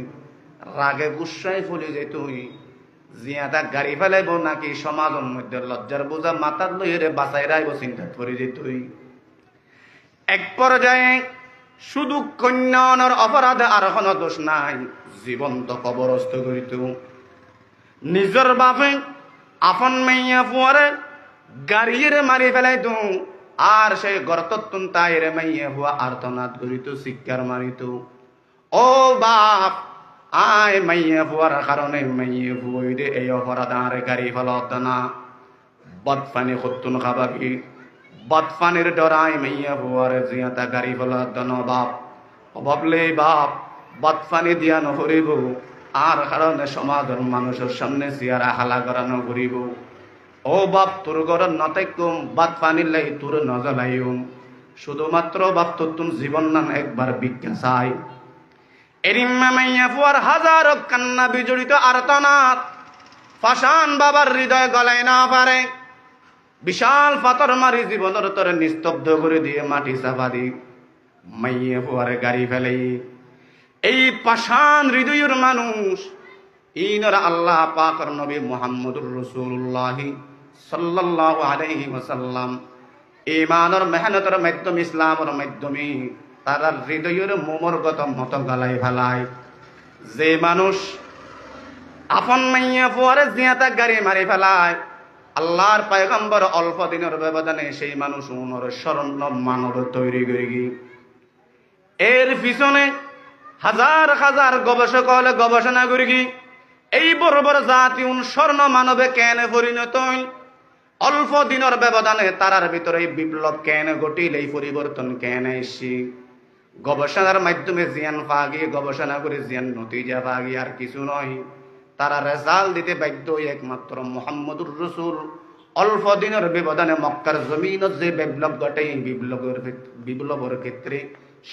রাগে গুসাই ফুলে যেত জিয়াদা গাড়ি ফেলাইব নাকি সমাজের মধ্যে লজ্জার বোঝা মাথার লইরে বাঁচাই রাইব চিন্তা করে যেত এক পর্যায়ে শুধু কন্যার অপরাধে আর কোনো দোষ নাই, জীবন্ত কবরস্থ করিত নিজের বাপে আপন মাইয়া ফুয়ারে গাড়িয়ে মারি ফেলাইত, আর সেই গর্তত্তুন তাইরে মাইয়া ফুয়া আর্তনাদ করিত, শিক্ষার মারিত। ও বাপ, আয় মাইয়া ফুয়ার কারণে মাইয়া ফুয়াইরে এই অপরাধ আর গাড়ি ফেলত না, বদফানি খত্তুন খাবাবি, বদফানির ডরাই মাইয়া ফুয়ারে জিয়াতা গাড়ি ফেলত না। বাপ অভাবলে বাপ বদফানি দিয়া নকরিব, আর কারণে সমাজের মানুষের সামনে চেয়ারা হালা করানো করিব। ও বাপ, তোর ঘরের নতাইকুম বাদ পানির লাই তোর নজলাইম, শুধুমাত্র বাপ তোর তুম জীবন নাম একবার ভিক্ষা চাই। এরিম্মা মাইয়া ফুয়ার হাজারো কান্না বিজড়িত আর্তনাদ ফাশান বাবার হৃদয় গলায় না পারে, বিশাল পাথর মারি জীবনের তরে নিস্তব্ধ করে দিয়ে মাটি চাপা দি মাইয়া ফুয়ারে গাড়ি ফেলে। এই পাষাণ হৃদয়ের মানুষ ইনরা আল্লাহ পাকের নবী মুহাম্মদুর রাসূলুল্লাহ সাল্লাল্লাহু আলাইহি ওয়াসাল্লাম ঈমানের মেহনতের মাধ্যমে, ইসলামের মাধ্যমে তার হৃদয়ের মোমরগত মত গলায় ফেলায়। যে মানুষ আপন মাইয়া ফুয়ারে জিয়াতা গাড়ি মারি ফেলায়, আল্লাহর পয়গম্বর অল্প দিনের ব্যবধানে সেই মানুষ উনর স্বর্ণ মানব তৈরি করে গিয়ে এর পিছনে হাজার হাজার গবেষক হলে গবেষণা করি কি এই বড় বড় জাতি স্বর্ণ মানবে কেন পরিণত হইল, অল্প দিনের ব্যবধানে তারার ভিতরে বিপ্লব কেন ঘটিল, এই পরিবর্তন কেন এসি। গবেষণার মাধ্যমে জিয়ান পাগি, গবেষণা করে জিয়ান নতিজা পাগি, আর কিছু নয়। তারা রেজাল্ট দিতে বাধ্য একমাত্র মুহাম্মদুর রাসূল। অল্প দিনের ব্যবধানে মক্কার জমিনত যে বিপ্লব ঘটে, বিপ্লবের ক্ষেত্রে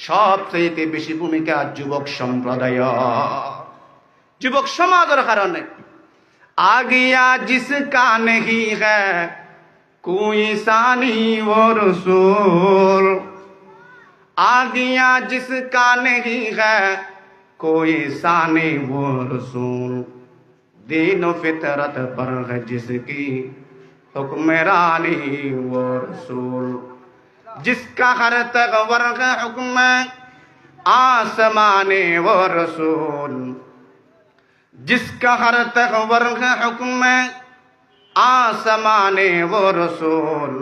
সবচেয়ে বেশি ভূমিকা যুবক সম্প্রদায়, যুবক সমাজের কারণে। আগিয়া জিসকা নেহি হ্যায় কোই সানি ও রসূল, আগিয়া জিসকা নেহি হ্যায় কোই সানি ও রসূল, दीन फितरत पर है जिसकी हुक्मरानी वो रसूल, जिसका हर तगवर है हुक्म आसमाने वो रसूल, जिसका हर तगवर है हुक्म आसमाने वो रसूल,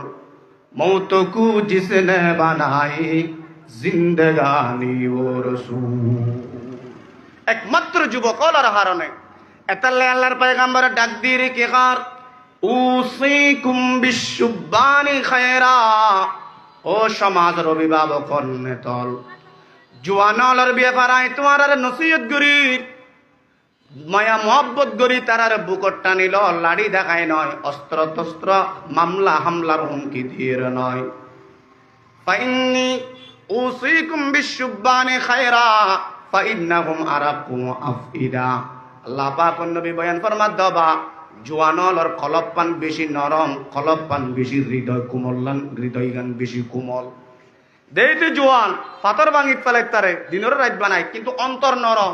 मौत को जिसने बनाई जिंदगानी वो रसूल। एकमात्र যুবকলার হারণে এতাল্লে আল্লাহর পয়গম্বর ডাক দিয়ে কি কার উসিকুম বিশুবানি খায়রা, ও সমাজের অভিভাবক নেতল জুয়ানলর ব্যাপারায় তোমার নসিহত করি, মায়া মোহব্বত করি, তারার বুকট টানিল লাড়ি দেখায় নয়, অস্ত্র তস্ত্র মামলা হামলার হুমকি দিয়ে নয়। ফাইন্নি উসিকুম বিশুবানি খায়রা ফাইন্নাহুম আরাকু আফইদা। আল্লাহ পাক নবী বয়ান ফরমাত দবা জোয়ানলর কলব পান বেশি নরম, কলব পান বেশি হৃদয় কোমলান, হৃদয় গান বেশি কোমল। দেইতে জোয়ান পাথর ভাঙিত ফেলাই তারে দিনের রাত বানায়, কিন্তু অন্তর নরম।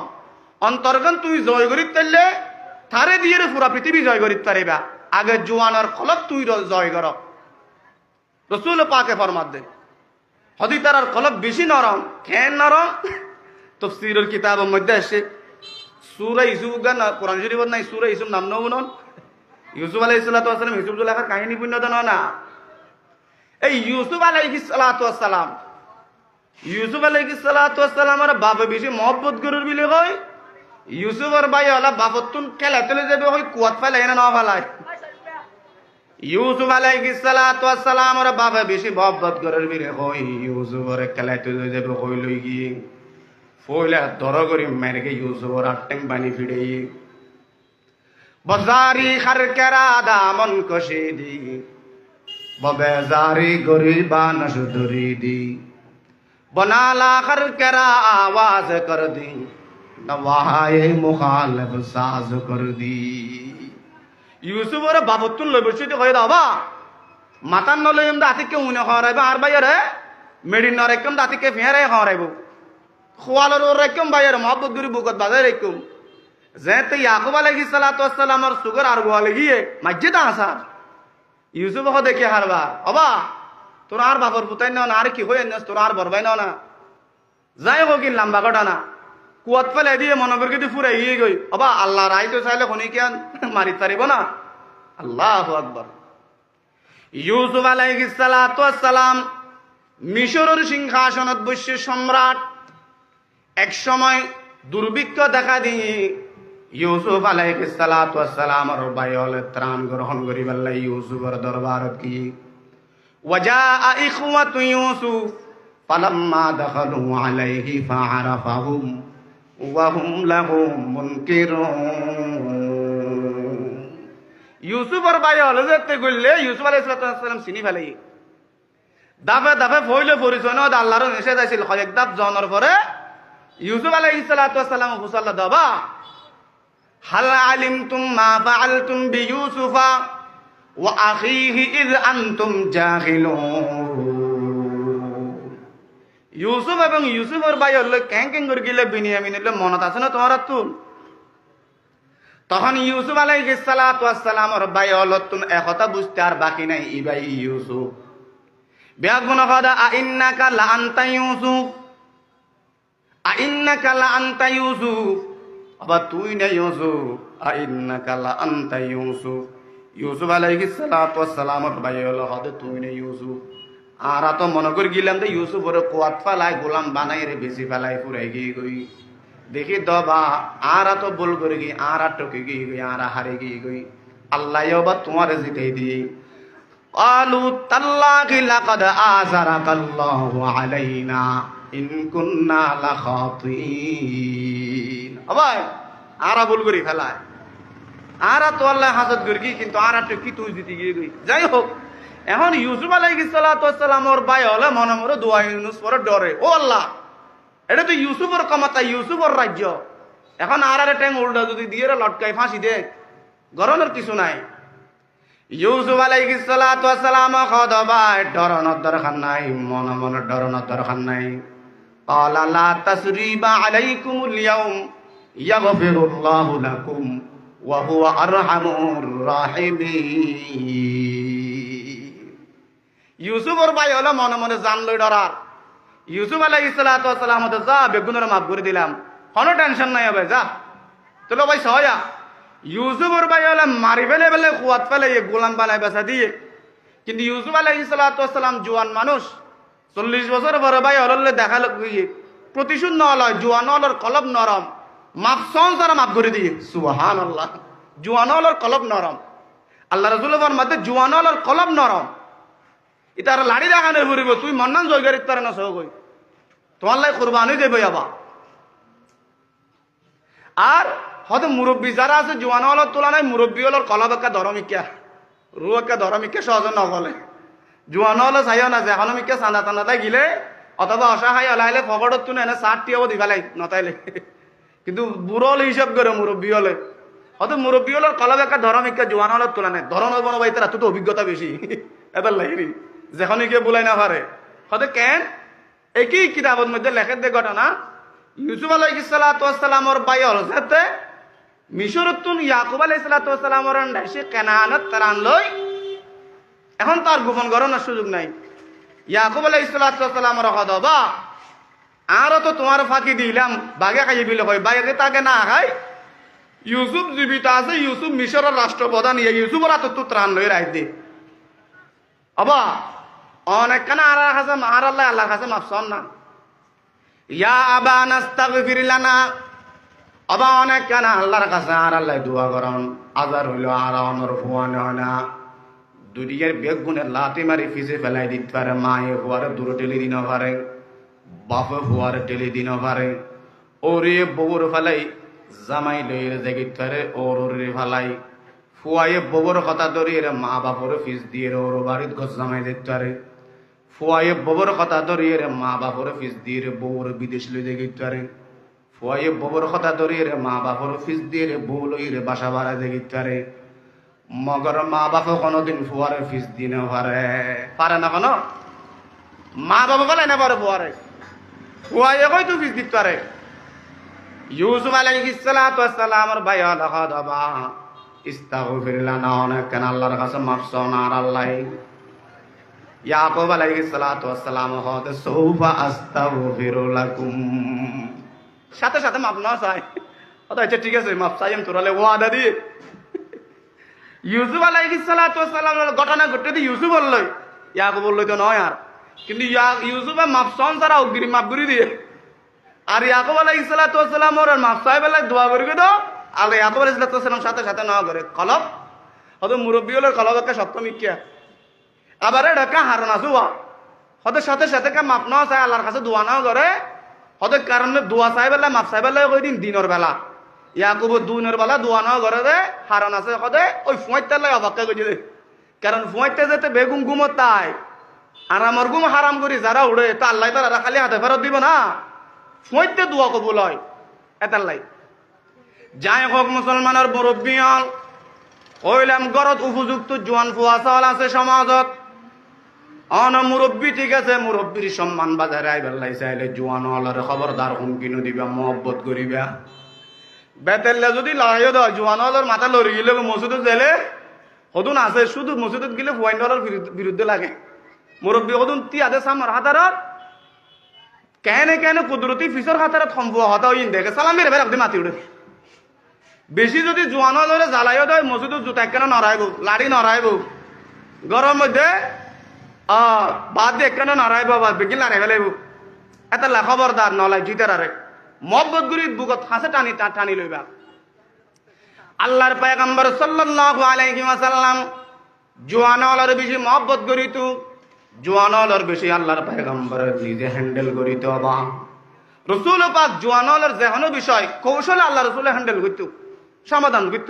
অন্তর্গান তুই জয় করিত পারলে তারে দিয়ে পুরা পৃথিবী জয় করিত পারিবা। আগে জোয়ানের কলব তুই জয় কর। রাসূল পাকে ফরমাত দে হদি তারার কলব বেশি নরম। কেন নরম? তাফসীরের কিতাবের মধ্যে আসে সূরা ইউসুফ গান কোরআন শরীফত নাই, সূরা ইউসুফ নাম নবুন ইউসুফ আলাইহিস সালাতু ওয়াস সালাম ইউসুফ জুলাইখার কাহিনী পুণ্যত না। এই ইউসুফ আলাইহিস সালাতু ওয়াস সালাম, ইউসুফ আলাইহিস সালাতু ওয়াস সালামের বাপে বেশি মহব্বত গরুর বিলে কয়। ইউসুফের ভাই হলা বাপতুন খেলা চলে যাবে হয় কুয়াত ফেলাই না ফেলায়। ইউসুফ আলাইহিস সালাতু ওয়াস সালামের বাপে বেশি মহব্বত গরুর বিলে কয়। ইউসুফের খেলা চলে যাবে কই লই গিয়ে ফইলা ধর করি মেরকে ইউসুফের আট্টেং বানি ফিরে বজারি খার কেরা দামন কষে দি ববেজারি গরিবা নসুদরি দি বনালা খার কেরা আওয়াজ কর দি নওয়ায়ে মুখালিফ সাজ কর দি। ইউসুফের বাবতুন লই বসে কই দাবা মাতান নলইম দাতিকে উনে হরাইবা আর বাইরে মেডিন নরেকম দাতিকে ফেরে হরাইব খোয়ালর ওর রেকম বাইরে মহব্বত গুরি বুকত বাজার রেকম যেতে ইয়াকুব আলাইহিস সালাতু ওয়াস সালামর সুগর আর গোয়া লাগিয়ে মসজিদ আসার ইউসুফ দেখে হারবা অবা তোর আর বাপর পুতাই না আর কি হয়ে তোর আর বরবাই না যাই হোক লম্বা ঘটনা কুয়াত ফেলে দিয়ে মনে করে দিয়ে ফুরাই গিয়ে গই অবা আল্লাহ রাই তো চাইলে খনি কেন মারি পারিব না আল্লাহু আকবার ইউসুফ আলাইহিস সালাতু ওয়াস সালাম মিশরের সিংহাসনত বসে সম্রাট এক সময় দুর্ভিক্ষ দেখা দিয়ে ইউসুফ আলাইহিস সালাতু ওয়াস সালামর বাইল ত্রাণ গ্রহণ করিবার লাগি ইউসুফের দরবারত কি ওয়াজাআ ইখওয়াতু ইউসুফ ফালাম্মা দাখালু আলাইহি ফাআরাফাহুম ওয়া হুম লাহু মুনকিরুন ইউসুফের বাইল যেতে গইলে ইউসুফ আলাইহিস সালাতু ওয়াস সালাম চিনি ফেলাই দাফে দাফে ফইলে পরিচয় না আল্লাহর নিষেধ আছিল কয়েক দাফ জনের পরে ইউসুফ আলাইহিস সালাতু ওয়াস সালাম ফুসাল্লা দাবা হাল আলিমতুম মা ফাআলতুম বিইউসুফা ওয়া আখিহি ইয আনতুম জাহিলুন ইউসুফ এবং ইউসুফের ভাই হল ক্যাং ক্যাং করে গিলে বিনিয়ামিনের মনত আছে না তোমার তুন তখন ইউসুফ আলাইহিস সালাতু ওয়াস সালামর ভাই হল তুন একথা বুঝতে আর বাকি নাই ই ভাই ইউসুফ বিয়াগুন ফাদা আইন্নাকা লা আনতা ইউসুফ আইন্নাকা লা আনতা ইউসুফ আবা তুই না ইউসুফ আইন্নাকা লা আনতা ইউসুফ ইউসুফ আলাইহিস সালাতু ওয়াস সালামর ভাই হলো হদে তুই না ইউসুফ আর তো মনে করে গেলাম যে ইউসুফের কুয়াত ফালাই গোলাম বানাই রে বেশি ফালাই পুরাই গিয়ে গই দেখি দবা আর তো বল করে গই আর টকে গিয়ে গই আর হারে গিয়ে গই আল্লাহ বা তোমার জিতাই দিয়ে قالوا تالله لقد آثرك الله علينا إن كنا لخاطئين আবার আরা বল করি ফেলায় আরা তো আল্লাহ হাসদ করি কিন্তু আরা তো কি তুই দিতে গিয়ে গই যাই হোক এখন ইউসুফ আলাইহিস সালাতু ওয়াস সালামর ভাই হলে মনে মনে দোয়া ইউনুস পরে ডরে ও আল্লাহ এটা তো ইউসুফের ক্ষমতা ইউসুফের রাজ্য এখন আরারে ট্যাং উল্টা যদি দিয়ে লটকাই ফাঁসি দে গরমের কিছু নাই ইউসুফ আলাইহিস সালাতু ওয়াস সালাম খদবা ডরানোর দরকার নাই মনে মনে ডরানোর দরকার নাই ক্বালা লা তাসরিবা আলাইকুমুল ইয়াউম ইয়াগফিরুল্লাহু লাকুম ওয়া হুয়া আরহামুর রাহিমিন ইউসুফের ভাই হলো মনে মনে জানলই ডরার ইউসুফ আলাইহিস সালাতু ওয়াস সালাম তো যা বেগুনের মাফ করে দিলাম কোনো টেনশন নাই হবে যা চলো ভাই সয়া ইউসুফের ভাই হলে মারি ফেলে ফেলে কুয়াত ফেলে গোলাম বানাই বেচা দিয়ে কিন্তু ইউসুফ আলাইহিস সালাতু ওয়াস সালাম জোয়ান মানুষ 40 বছর বড় ভাই হলে দেখালো প্রতিশোধ নলয় জোয়ান হলর কলব নরম মাফ সংসার মাফ করে দিয়ে সুবহানাল্লাহ জোয়ান হলর কলব নরম আল্লাহ রাসূলের মধ্যে জোয়ান হলর কলব নরম ইতার লাড়ি দেখানো ফুরিব তুই মন্নান জয়গার ইতার না সহগই তোমার লাই কুরবানি দেবে আবা আর হয়তো মুরব্বী যারা আছে জোয়ান হলর তুলনায় মুরব্বী হলর কলব একটা ধরমিকা রু একটা ধরমিকা সহজে নগলে জোয়ান হলে চাইও না যে এখনো মিকা চান্দা টান্দাটাই গিলে অথবা অসহায় হলাইলে ফকটত তুলে এনে 60 হব দিবালাই নতাইলে কিন্তু বুড়ো হলে হিসাব করে মুরব্বী হলে হয়তো মুরব্বী হলর কলব একটা ধরমিকা জোয়ান হলর তুলনায় ধরন হব নবাই তার তো অভিজ্ঞতা বেশি এবার লাইরি যেখানে গিয়ে বলাই না পারে হয়তো কেন একই কিতাবের মধ্যে লেখে দে ঘটনা ইউসুফ আলাইহিস সালাতু ওয়াস সালামর ভাই হযরতে মিশরতুন ইয়াকুব আলাইহিস সালাতু ওয়াস সালামর দেশে কানানত তারান লই এখন তার গোপন করার সুযোগ নাই ইয়াকুব আলাইহিস সালাতু ওয়াস সালামর হদবা আর তো তোমার ফাঁকি দিলাম বাগে খাই বিলে কই বাগে তাকে না খাই ইউসুফ জীবিত আছে ইউসুফ মিশরের রাষ্ট্রপ্রধান ইউসুফের হাতে তো ত্রাণ লই রাই দে আবা অনেক কানা আর কাছে আর আল্লাহ আল্লাহর কাছে মাফসান না ইয়া আবা নাস্তাগফির লানা আবা অনেক কানা আল্লাহর কাছে আর আল্লাহ দোয়া করেন আজার হইল আর আমার ফুয়ান না দুনিয়ার বেগুনের লাতি মারি ফিসে ফেলাই দিতে পারে মায়ে ফুয়ারে দূরে টেলি দিন পারে বাপে ফুয়ারে টেলি দিন পারে ওরে বউর ফেলাই জামাই লইরে জাগিত পারে ওরে ফেলাই ফুয়ায়ে বউর কথা ধরিয়ে মা বাপরে ফিস দিয়ে ওর বাড়ির ঘর জামাই দিতে পারে ফুয়ায়ে বউর কথা ধরিয়ে মা বাপরে ফিস দিয়ে বউর বিদেশ লই জাগিত পারে ফুয়ায়ে বউর কথা ধরিয়ে মা বাপর ফিস দিয়ে বউ লইরে বাসা ভাড়া জাগিত পারে মগর মা বাপ কোনোদিন ফুয়ারে ফিস দিনে পারে না কোনো মা বাবা বলে না পারে ফুয়ারে ফুয়াইয়ে কই তুই ফিস দিতে পারে ইউসুফ আলাইহিস সালাতু ওয়াস সালামের ভাই আলাহাদাবা ইস্তাগফির লানা অনেকখান আল্লাহর কাছে মাফ চাওনা আর আল্লাহ ইয়াকুব আলাইহিস সালাতু ওয়াস সালাম হতে সৌফা আস্তাগফিরু লাকুম সাথে সাথে মাফ না চায় আচ্ছা ঠিক আছে মাফ চাই আমি তোরালে ওয়াদা দিয়ে ইউসুফ আলাইহিস সালাতু ওয়াস সালামের ঘটনা ঘটতে দিয়ে ইউসুফ বলল ইয়াকুব বলল তো নয় আর কিন্তু ইউসুফে মাফ চান তারা অগ্রিম মাফ করে দিয়ে আর ইয়াকুব আলাইহিস সালাতু ওয়াস সালাম ওর মাফ চাই বেলা দোয়া করে দাও আর ইয়াকুব আলাইহিস সালাতু ওয়াস সালাম সাথে সাথে না করে কলব হয়তো মুরব্বী হলে কলব একটা সপ্তম ইকিয়া আবার এটা হারনা জুয়া হদের সাথে সাথে মাপ না চাই আল্লাহর কাছে দোয়া না করে হদের কারণে দোয়া চাই বেলা মাপ চাই বেলা ওই দিন দিনের বেলা ইয়াকুব দিনের বেলা দোয়া না করে দে হারন আছে হদে ওই ফুঁয়াইতে লাই অবাক্কা করে দে কারণ ফুঁয়াইতে যেতে বেগুম ঘুমত তাই আর আমার ঘুম হারাম করি যারা উড়ে তা আল্লাহ তারা খালি হাতে ফেরত দিব না ফুঁয়াইতে দোয়া কবুল হয় এটার লাই যাই হোক মুসলমানের মুরব্বী হল হইলাম গরত উপযুক্ত জোয়ান ফুয়া চাল আছে সমাজত অন মুরব্বী ঠিক আছে মুরব্বীর সম্মান বাজারে আইবার চাইলে জোয়ান হলার খবরদার হুমকিনো দিবা মহব্বত করিবা বেতেললে যদি লড়াইও দেয় জোয়ান হলার মাথা লড়ি গেলে মসজিদত গেলে হদুন আছে শুধু মসজিদত গেলে ফুয়াইন হলার বিরুদ্ধে লাগে মুরব্বী হদুন তি আদে সামর হাতারত কেনে কেনে কুদরতি ফিসর হাতারত সম্ভব হতা ইন দেখে সালাম মেরে বের আপনি মাতি উঠে বেশি যদি জোয়ান হলে জ্বালাইও দেয় মসজিদত জুতা কেন নড়াইব লাড়ি নড়াইব গরম মধ্যে বাদ দিয়ে কেন নড়াইব বা বেগিন লাড়াই ফেলাইব এটা খবরদার নলাই জিতার আরে মহব্বত গুরি বুকত হাসে টানি টানি লইবা আল্লাহর পয়গম্বর সাল্লাল্লাহু আলাইহি ওয়াসাল্লাম জোয়ান হলার বেশি মহব্বত করিত জোয়ান হলার বেশি আল্লাহর পয়গম্বর নিজে হ্যান্ডেল করিত বা রাসূল পাক জোয়ান হলার যেকোনো বিষয় কৌশলে আল্লাহ রাসূল হ্যান্ডেল করত সমাধান করত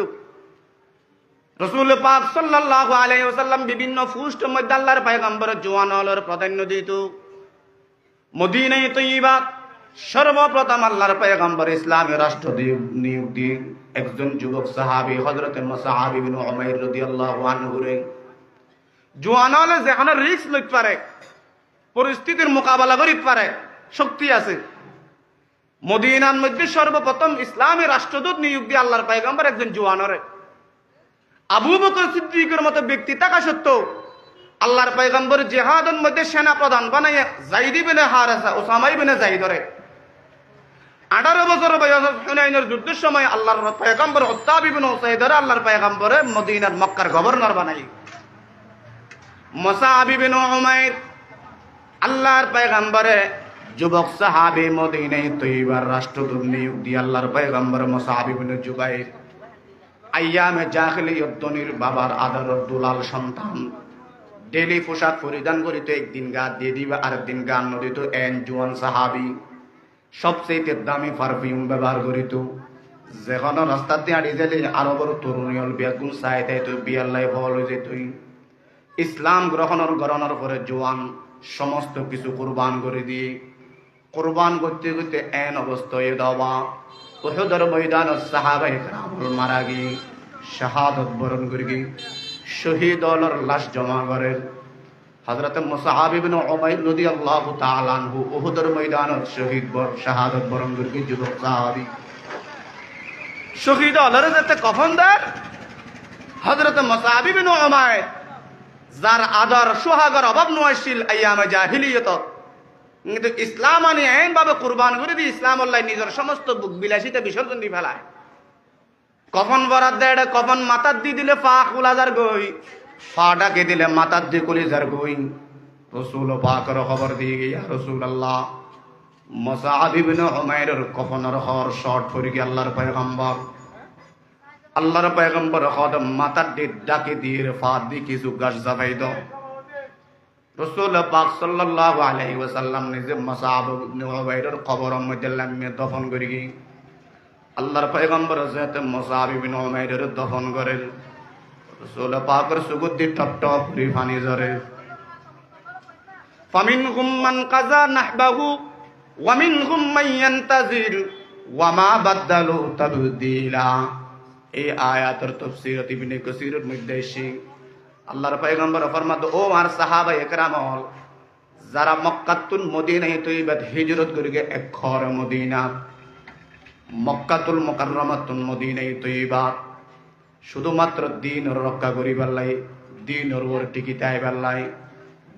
রাসূল পাক সাল্লাল্লাহু আলাইহি ওয়াসাল্লাম বিভিন্ন ফুষ্ট মধ্যে আল্লাহর পয়গম্বর জোয়ান হলার প্রাধান্য দিত মদিনায়ে তয়্যিবা সর্বপ্রথম আল্লাহর পয়গম্বর ইসলামী রাষ্ট্র নিয়োগ দিয়ে একজন যুবক সাহাবী হযরত মুসআব ইবনে উমাইর রাদিয়াল্লাহু আনহু রে জোয়ান হলে যেখানে রিস্ক লইতে পারে পরিস্থিতির মোকাবেলা করিতে পারে শক্তি আছে মদিনার মধ্যে সর্বপ্রথম ইসলামী রাষ্ট্রদূত নিয়োগ দিয়ে আল্লাহর পয়গম্বর একজন জোয়ানরে আবু বকর সিদ্দিকের মতো ব্যক্তি থাকা সত্ত্বেও আল্লাহর পয়গম্বর জিহাদের মধ্যে সেনা প্রধান বানাইয়া যায়েদ ইবনে হারেসা উসামা ইবনে যায়েদরে 18 বছর বয়স হুনাইনের যুদ্ধের সময় আল্লাহর পয়গম্বর উত্তাব ইবনে উসাইদরে আল্লাহর পয়গম্বরে মদিনার মক্কার গভর্নর বানাই মুসআব ইবনে উমাইর আল্লাহর পয়গম্বরে যুবক সাহাবী মদিনায়ে তয়্যিবার রাষ্ট্রদূত নিয়োগ দিয়ে আল্লাহর পয়গম্বর মুসআব ইবনে জুবাইর আইয়ামে জাহিলিয়ত দনির বাবার আদরের দুলাল সন্তান ডেলি পোশাক পরিধান করিত একদিন গা দিয়ে দিবা আরেকদিন গান নদিত এন জুয়ান সাহাবী সবচেয়ে দামি পারফিউম ব্যবহার করিত যেখন রাস্তা দিয়ে আড়ি গেলে আরো বড় তরুণী হল বেগুন চাই তাই তুই বিয়ার লাই ফল হয়ে যেত ইসলাম গ্রহণের পরে জোয়ান সমস্ত কিছু কোরবান করে দিয়ে কোরবান করতে করতে এন অবস্থায় দাওয়া উহুদের ময়দান সাহাবায়ে কেরামল মারা গিয়ে শাহাদত বরণ করে গিয়ে শহীদ হলার লাশ জমা করেন হযরত মুসআব ইবনে উমাইর রাদিয়াল্লাহু তাআলা আনহু উহুদের ময়দানত শাহাদত বরণ করে গিয়ে যুবক সাহাবী শহীদ হলার যাতে কফন দেন হযরত মুসআব ইবনে উমাইর যার আদর সোহাগের অভাব নয়ছিল আইয়ামে জাহিলিয়ত কিন্তু ইসলাম আনি আইন ভাবে কুরবান করে দিয়ে ইসলাম আল্লাহ নিজের সমস্ত বুক বিলাসিতা বিসর্জন দিয়ে ফেলায় কফন বরাদ দেয় কফন মাথার দিয়ে দিলে পা কুলাজার গই পা ডাকে দিলে মাথার দিয়ে কলিজার গই রাসূল পাকের খবর দিয়ে গিয়া রাসূলুল্লাহ মুসআব ইবনে উমাইরের কফনের খবর শর্ট করে গিয়ে আল্লাহর পয়গম্বর খদম মাথার দিয়ে ডাকে দিয়ে পা দিয়ে কিছু গাছ জাগাই দাও রাসূল পাক সাল্লাল্লাহু আলাইহি ওয়াসাল্লাম নিজে মুসআব ইবনে উমাইরের কবরের মধ্যে লামিয়ে দফন করে গিয়ে আল্লাহর পয়গম্বর যাতে মুসআব ইবনে উমাইরের দফন করেন রাসূল পাকের সুগন্ধি টপ টপ করে পানি ঝরে ফামিনহুম মান কাযা নাহবাহু ওয়া মিনহুম মান ইয়ান্তাজির ওয়া মা বাদদালু তাবদীলা এই আয়াতের তাফসীর ইবনে কাসীরের মধ্যে এসে আল্লাহর পয়গম্বর ফরমাতো ও আর সাহাবায়ে কেরাম যারা মক্কাতুন মদিনায়ে তয়্যিবাত হিজরত করে গিয়ে এক ঘর মদিনা মক্কাতুল মুকাররমাতুন মদিনাই তৈবা শুধুমাত্র দিনের রক্ষা করিবার লাই, দিনের উপর টিকিতে আইবার লাই,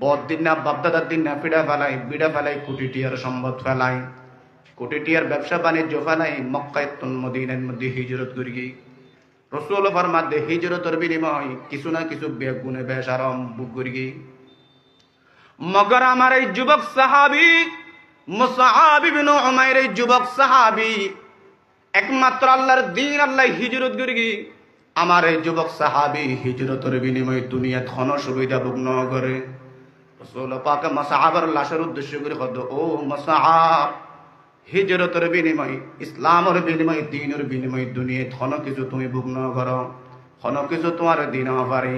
বদিন না বাপদাদার দিন না বিড়া ফেলাই কোটি টিয়ার সম্পদ ফেলাই, কোটি টিয়ার ব্যবসা বাণিজ্য ফেলাই মক্কাতুন মদিনার মধ্যে হিজরত করি। রসুল ফরমাতে হিজরতের বিনিময় কিছু না কিছু বেগুনে বেশারম বুক করি। মগর আমার এই যুবক সাহাবী মুসআব ইবনে উমাইর, এই যুবক সাহাবী একমাত্র আল্লাহর দিন আল্লাহ হিজরত করি। আমার এই যুবক সাহাবী হিজরতের বিনিময়ে দুনিয়াত কোন সুবিধা ভোগ ন করে। রাসূল পাক মুসআবের লাশের উদ্দেশ্য করে কত, ও মুসআব, হিজরতের বিনিময়, ইসলামের বিনিময়, দিনের বিনিময় দুনিয়াত কোন কিছু তুমি ভোগ ন করো, কোন কিছু তোমার দিন পারি।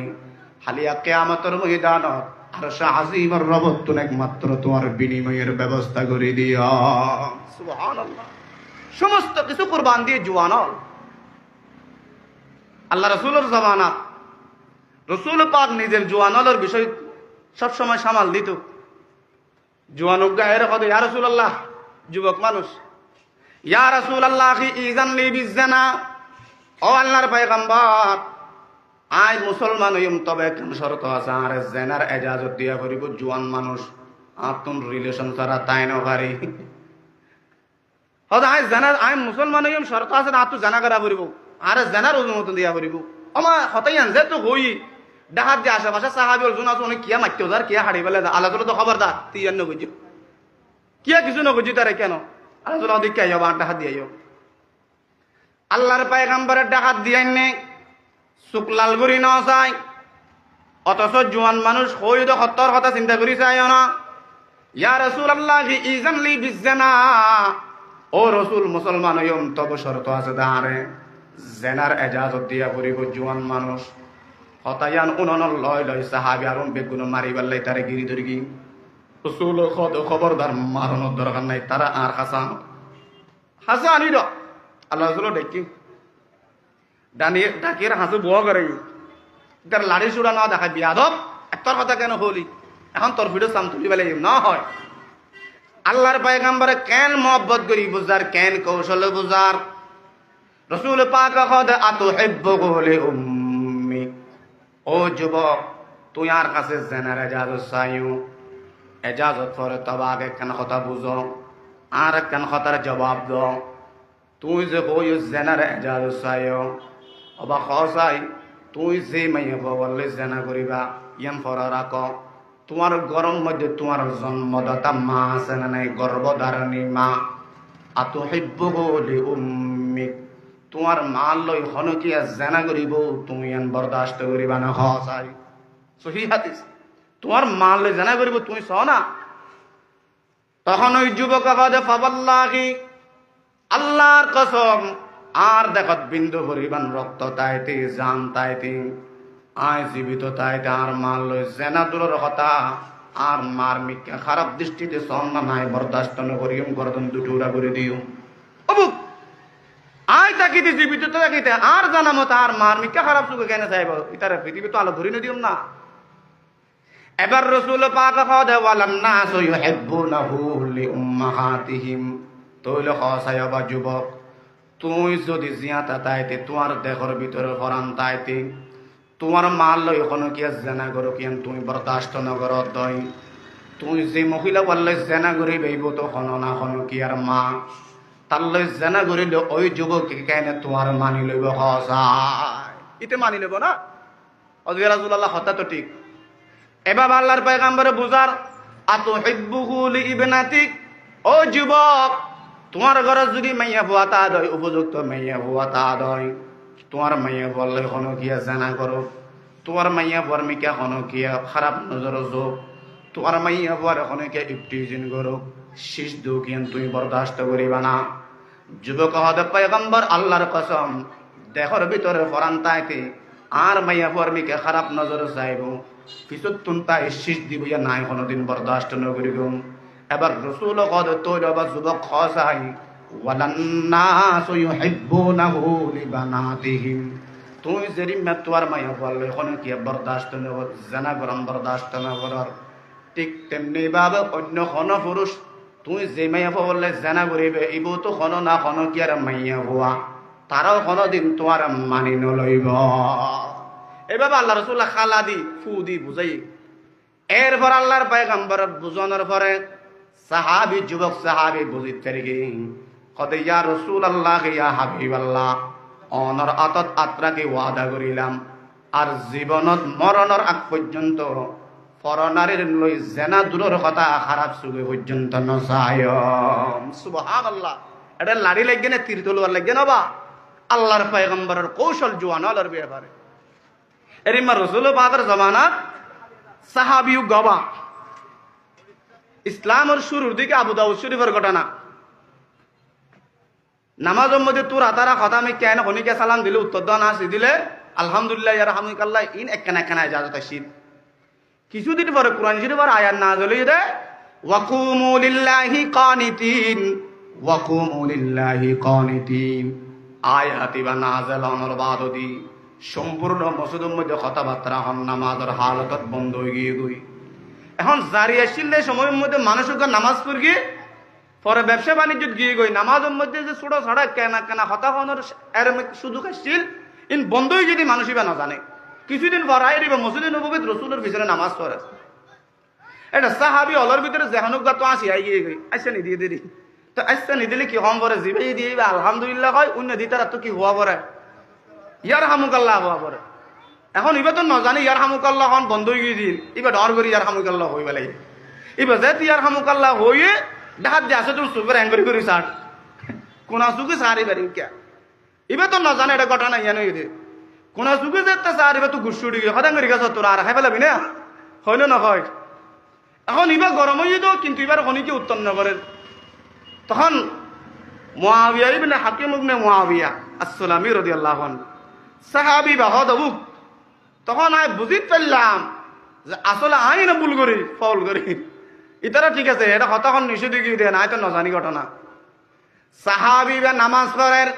হালিয়া কিয়ামতের ময়দানত আরশ আজিমের রবত তুমি একমাত্র তোমার বিনিময়ের ব্যবস্থা করে দিও। সুবহানাল্লাহ। সমস্ত কিছু কুরবান দিয়ে জওয়ানল আল্লাহ রাসূলের জামানা, রাসূল পাক নিজের জওয়ানলের বিষয় সব সময় সামাল দিত। জওয়ানক গায়ের কথা, ইয়া রাসূলুল্লাহ, যুবক মানুষ, ইয়া রাসূলুল্লাহ ইযান লি বিজ্জানা, ও আল্লাহর পয়গম্বর, আই মুসলমান হইম, তবে কেন শর্ত আছে, আর জেনার এজাজত দিয়া করিব। জওয়ান মানুষ আতুন রিলেশন ছাড়া তাই না পারি। হয়তো আই জেনার, আই মুসলমান হইম, শর্ত আছে না আতু জানা করা করিব, আর জেনার অনুমতি দিয়া করিব। আমার হতাই আনছে তো হই ডাহাত দিয়ে আশেপাশে সাহাবি অর্জুন আছে, অনেক কিয়া মারতে যার কিয়া হাড়ি পেলে আল্লাহ তো খবরদার তুই আর নগুজ কিয়া কিছু নগুজি তারে কেন আল্লাহ দিকে আইব আর ডাহাত দিয়ে আইব। আল্লাহর পয়গম্বরের ডাহাত দিয়ে নে শুক্লাল করি ন চাই, অথচ জোয়ান মানুষ হই তো সত্তর কথা চিন্তা করি চাই না। ইয়া রাসূলুল্লাহ ইযান লি বিজ্জানা, ও রসুল মুসলমান হইম, তবে শর্ত আছে দাঁড়ে জেনার এজাজত দিয়া করিব। জোয়ান মানুষ হতায়ান উনন লয় লয় সাহাবি আর বেগুন মারিবার লাই তারে গিরি ধরি গি। রসুল খবরদার মারানোর দরকার নাই, তারা আর হাসান হাসান আনি আল্লাহ রসুল দেখি ডানিয়ে ডাকিয়ে হাসু বুয়া করে তার লাড়ি চূড়া না দেখায় বিয়াদব একটার কথা কেন হলি, এখন তোর ভিডিও সাম তুলি বেলে না হয়। আল্লাহর পয়গম্বরে কেন মহব্বত করি বুঝার, কেন কৌশল বুঝার। রসুল পাক কদ আতুহিব্বু লি উম্মি, ও যুবক তুই আর কাছে জেনার এজাজত চাইও। এজাজত পরে তবে আগে কেন কথা বুঝো, আর কেন কথার জবাব দাও। তুই যে কই জেনার এজাজত চাইও, অবা খসাই তুই যে মাইয়া বললে জেনা করিবা ইয়ান ফরা রাখ। তোমার গরম মধ্যে তোমার জন্মদাতা মা আছে না নাই, গর্ভধারণী মা। আতুহিব্বু লি উম্মি, তোমার মা লই হনকিয়া জেনা করিব তুমি ইয়ান বরদাস্ত করিবা না। খসাই সহিহ হাদিস, তোমার মা লই জেনা করিব তুমি ছ না। তখন ওই যুবক আবাদে ফাবাল্লাহি, আল্লাহর কসম, আর দেখত বিন্দু পরিমাণ রক্ত তাইতে জান তাইতে আয় জীবিত তাইতে আর মার লই জেনা দূরের কথা, আর মার মিকে খারাপ দৃষ্টিতে সন্না নাই বরদাস্ত করিম, গর্দন দুটুরা করে দিও। অবুক আয় তাকিতে জীবিত তাকিতে আর জানা মতো আর মার মিকে খারাপ চোখে কেন চাইব, ইতারে পৃথিবী তো আলো ধরি দিম না। এবার রসুল পাক কদে ওয়ালান নাস ইউহিব্বুনাহু লিউম্মাহাতিহিম, তইলে খসায়বা যুবক, তুই যদি জিয়াতা তাইতে তোমার দেহর ভিতরে ফরান তাইতে তোমার মাল লই এখনো কি জেনা করো কিয়ান তুমি বরদাস্ত নগর দই। তুই যে মহিলা বললে জেনা করি বেইব তো হনো না হনো কি আর মা তার লই জেনা করিলে ওই যুবক কেন তোমার মানি লইব। খসায় ইতে মানি লইব না। অজয় রাসূলুল্লাহ হত্যা তো ঠিক। এবার আল্লাহর পয়গম্বরে বুঝার, আতুহিব্বুহু লিইবনাতিক, ও যুবক তোমার ঘরে যদি মাইয়া ভুয়া তা দয়, উপযুক্ত মাইয়া ভুয়া তা দয়, তোমার মাইয়া বললে হনো কিয়া জানা করো, তোমার মাইয়া ভুয়ার মিকা হনো কিয়া খারাপ নজর যোগ, তোমার মাইয়া ভুয়ার হনো কিয়া ইফতিজিন করো, শীষ দুকিয়ান তুমি বরদাস্ত করিবা না। যুবক হদে পয়গম্বর আল্লাহর কসম, দেহর ভিতরে ফরান তাইতে আর মাইয়া ভুয়ার মিকা খারাপ নজর চাইব, পিছত তুন তাই শীষ দিব নাই কোনোদিন বরদাস্ত নকরিব। এবার রসুল কদ তৈর বা যুবক খসাই, ওয়ালান নাস ইউহিব্বুনাহু লিবানাতিহিম, তুই যেরি মে তোয়ার মাইয়া বললে এখন কি বরদাস্ত নব জানা গরম বরদাস্ত নগর, ঠিক তেমনি ভাবে অন্য কোন পুরুষ তুই যে মাইয়া বললে জেনা করিবে ইবো তো খন না খন কি আর মাইয়া হওয়া তারাও কোনদিন তোমার মানি নলইব। এভাবে আল্লাহ রসুল্লাহ খালা দি ফু দি বুঝাই। এরপর আল্লাহর পয়গম্বর বুঝানোর পরে সাহাবি যুবক সাহাবি বুঝিতে রেগে কদে ইয়া রাসূলুল্লাহ ইয়া হাবিবাল্লাহ অনর আতত আত্রাকে ওয়াদা করিলাম আর জীবনত মরণের আগ পর্যন্ত পরনারীর লই জেনা দূরের কথা খারাপ সুগে পর্যন্ত নসায়। সুবহানাল্লাহ। এটা লাড়ি লাগবে না তীর তলোয়ার লাগবে না বা আল্লাহর পয়গম্বরের কৌশল জোয়ানালের ব্যাপারে। এরিমা রসুল পাকের জমানাত সাহাবিউ গবা ইসলামের শুরুর দিকে আবু দাউদ শরীফের ঘটনা। নামাজের মধ্যে তোর আতারা কথা আমি কেন হনিকে সালাম দিলে উত্তর দেওয়া না আসি দিলে আলহামদুলিল্লাহ ইয়ারহামুকাল্লাহ ইন একখানা একখানা ইজাজত আসিল। কিছুদিন পরে কোরআন শরীফের আয়াত নাযিল হইছে ওয়াকুমু লিল্লাহি কানিতিন ওয়াকুমু লিল্লাহি কানিতিন। আয়াতি বা নাযিল হওয়ার বাদদি সম্পূর্ণ মসজিদের মধ্যে কথাবার্তা হন নামাজের হালতত বন্ধ হয়ে গিয়ে গই। এখন জারি আসছিল সময়ের মধ্যে মানুষের নামাজ পড় গিয়ে পরে ব্যবসা বাণিজ্য গিয়ে গই নামাজের মধ্যে যে ছোট ছড়া কেনা কেনা হতা হওয়ার এর সুযোগ আসছিল ইন বন্ধই যদি মানুষই বা না জানে। কিছুদিন পর আইব মসজিদে নববীত রসুলের পিছনে নামাজ পড়ে। এটা সাহাবি অলর ভিতরে যেহানুক তো আসি আই গিয়ে গই আইসা নি দিয়ে দিদি তো আইসা নি দিলে কি হম পরে জিবে দিয়ে আলহামদুলিল্লাহ হয় অন্য দিতারা তো কি হওয়া পরে ইয়ারহামুকাল্লাহ হওয়া পরে। এখন ইবা তো নজানি ইয়ারহামুকাল্লাহ হন বন্ধ হয়ে গিয়ে দিল ইবা ডর করি ইয়ারহামুকাল্লাহ হই বেলাই ইবা যে ইয়ারহামুকাল্লাহ হইয়ে দেখাত দিয়ে আসে তুমি সুপের অ্যাঙ্গরি করি সার কোনা সুখে সারি বাড়ি কে ইবা তো নজানে এটা ঘটনা ইয়ানো ইদে কোনা সুখে যেতে সার ইবা তো গুসুড়ি গিয়ে হদাং করি গেছ তোরা আর খাই পেলাবি না হয় না হয়। এখন ইবা গরম হয়ে যেত কিন্তু এবার খনিকে উত্তর নগরের তখন মুআবিয়া ইবনে হাকিম ইবনে মুআবিয়া আসসালামি রাদিয়াল্লাহু আনহু সাহাবি বাহদবুক তখন আমি বুঝিত পারলাম যে আসলে আই না ভুল করি ফল করি ইতারা ঠিক আছে এটা কতক্ষণ নিষেধ গিয়ে দেয় নাই তো নজানি ঘটনা। সাহাবি বা নামাজ পড়ের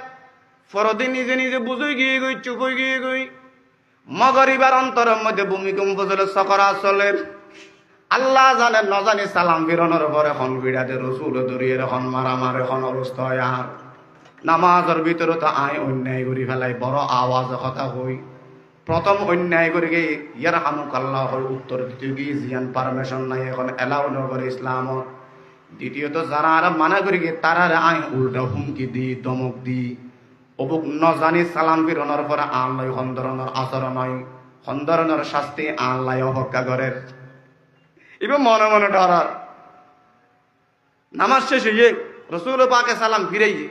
পরদিন নিজে নিজে বুঝই গিয়ে গই চুপ হয়ে গিয়ে গই মগরিবার অন্তরের মধ্যে ভূমিকম্প চলে সকরা চলে আল্লাহ জানে নজানি সালাম ফিরানোর পরে এখন বিড়াতে রসুল ধরিয়ে এখন মারামার এখন অবস্থা হয়। আর নামাজের ভিতরে তো আয় অন্যায় করি ফেলাই বড় আওয়াজ কথা হই প্রথম অন্যায় করে গিয়ে ইয়ারহামুকাল্লাহ হই উত্তর দ্বিতীয় গিয়ে জিয়ান পারমিশন নাই এখন এলাও নগর ইসলামত। দ্বিতীয়ত যারা আর মানা করি গিয়ে তারা আয় উল্টা হুমকি দি দমক দি অবুক নজানি সালাম ফিরানোর পরে আল্লাহ সন্দরণের আচরণ হয় সন্দরণের শাস্তি আল্লাহ হক্কা করের এবার মনে মনে ডরার। নামাজ শেষ হইয়ে রসুল পাকে সালাম ফিরাইয়ে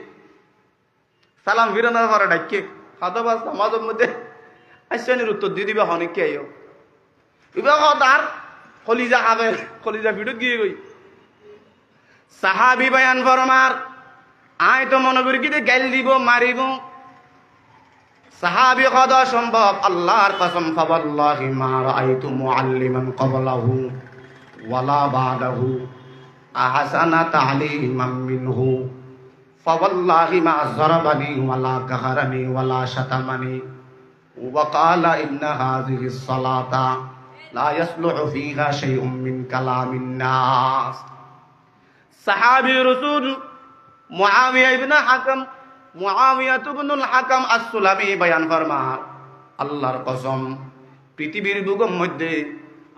সালাম ফিরানোর পরে ডাকে হাদাবাস নামাজের মধ্যে আইসানির উত্তর দিয়ে দিবে অনেককে আইও এবার তার কলিজা খাবে কলিজা ভিড়ত গিয়ে গই সাহাবি বায়ান ফরমার আয় তো মনে করি কি গাইল দিব মারিব সাহাবি কদা সম্ভব আল্লাহর কসম ফাওয়াল্লাহি মা রাআইতু মুআল্লিমান ক্বাবলাহু ওয়ালা বাদাহু আহসানা তা'লিমান মিনহু ফাওয়াল্লাহি মা যারাবানি ওয়ালা কাহারানি ওয়ালা শাতামানি ওয়া ক্বালা ইন্না হাযিহিস সালাতা লা ইয়াসলুহু ফীহা শাইউম মিন কালামিন নাস। সাহাবী রাসূল মুআবিয়া ইবনে হাকাম মুআবিয়া ইবনুল হাকাম আস-সুলামি বয়ান ফরমান আল্লাহর কসম পৃথিবীর বুকের মধ্যে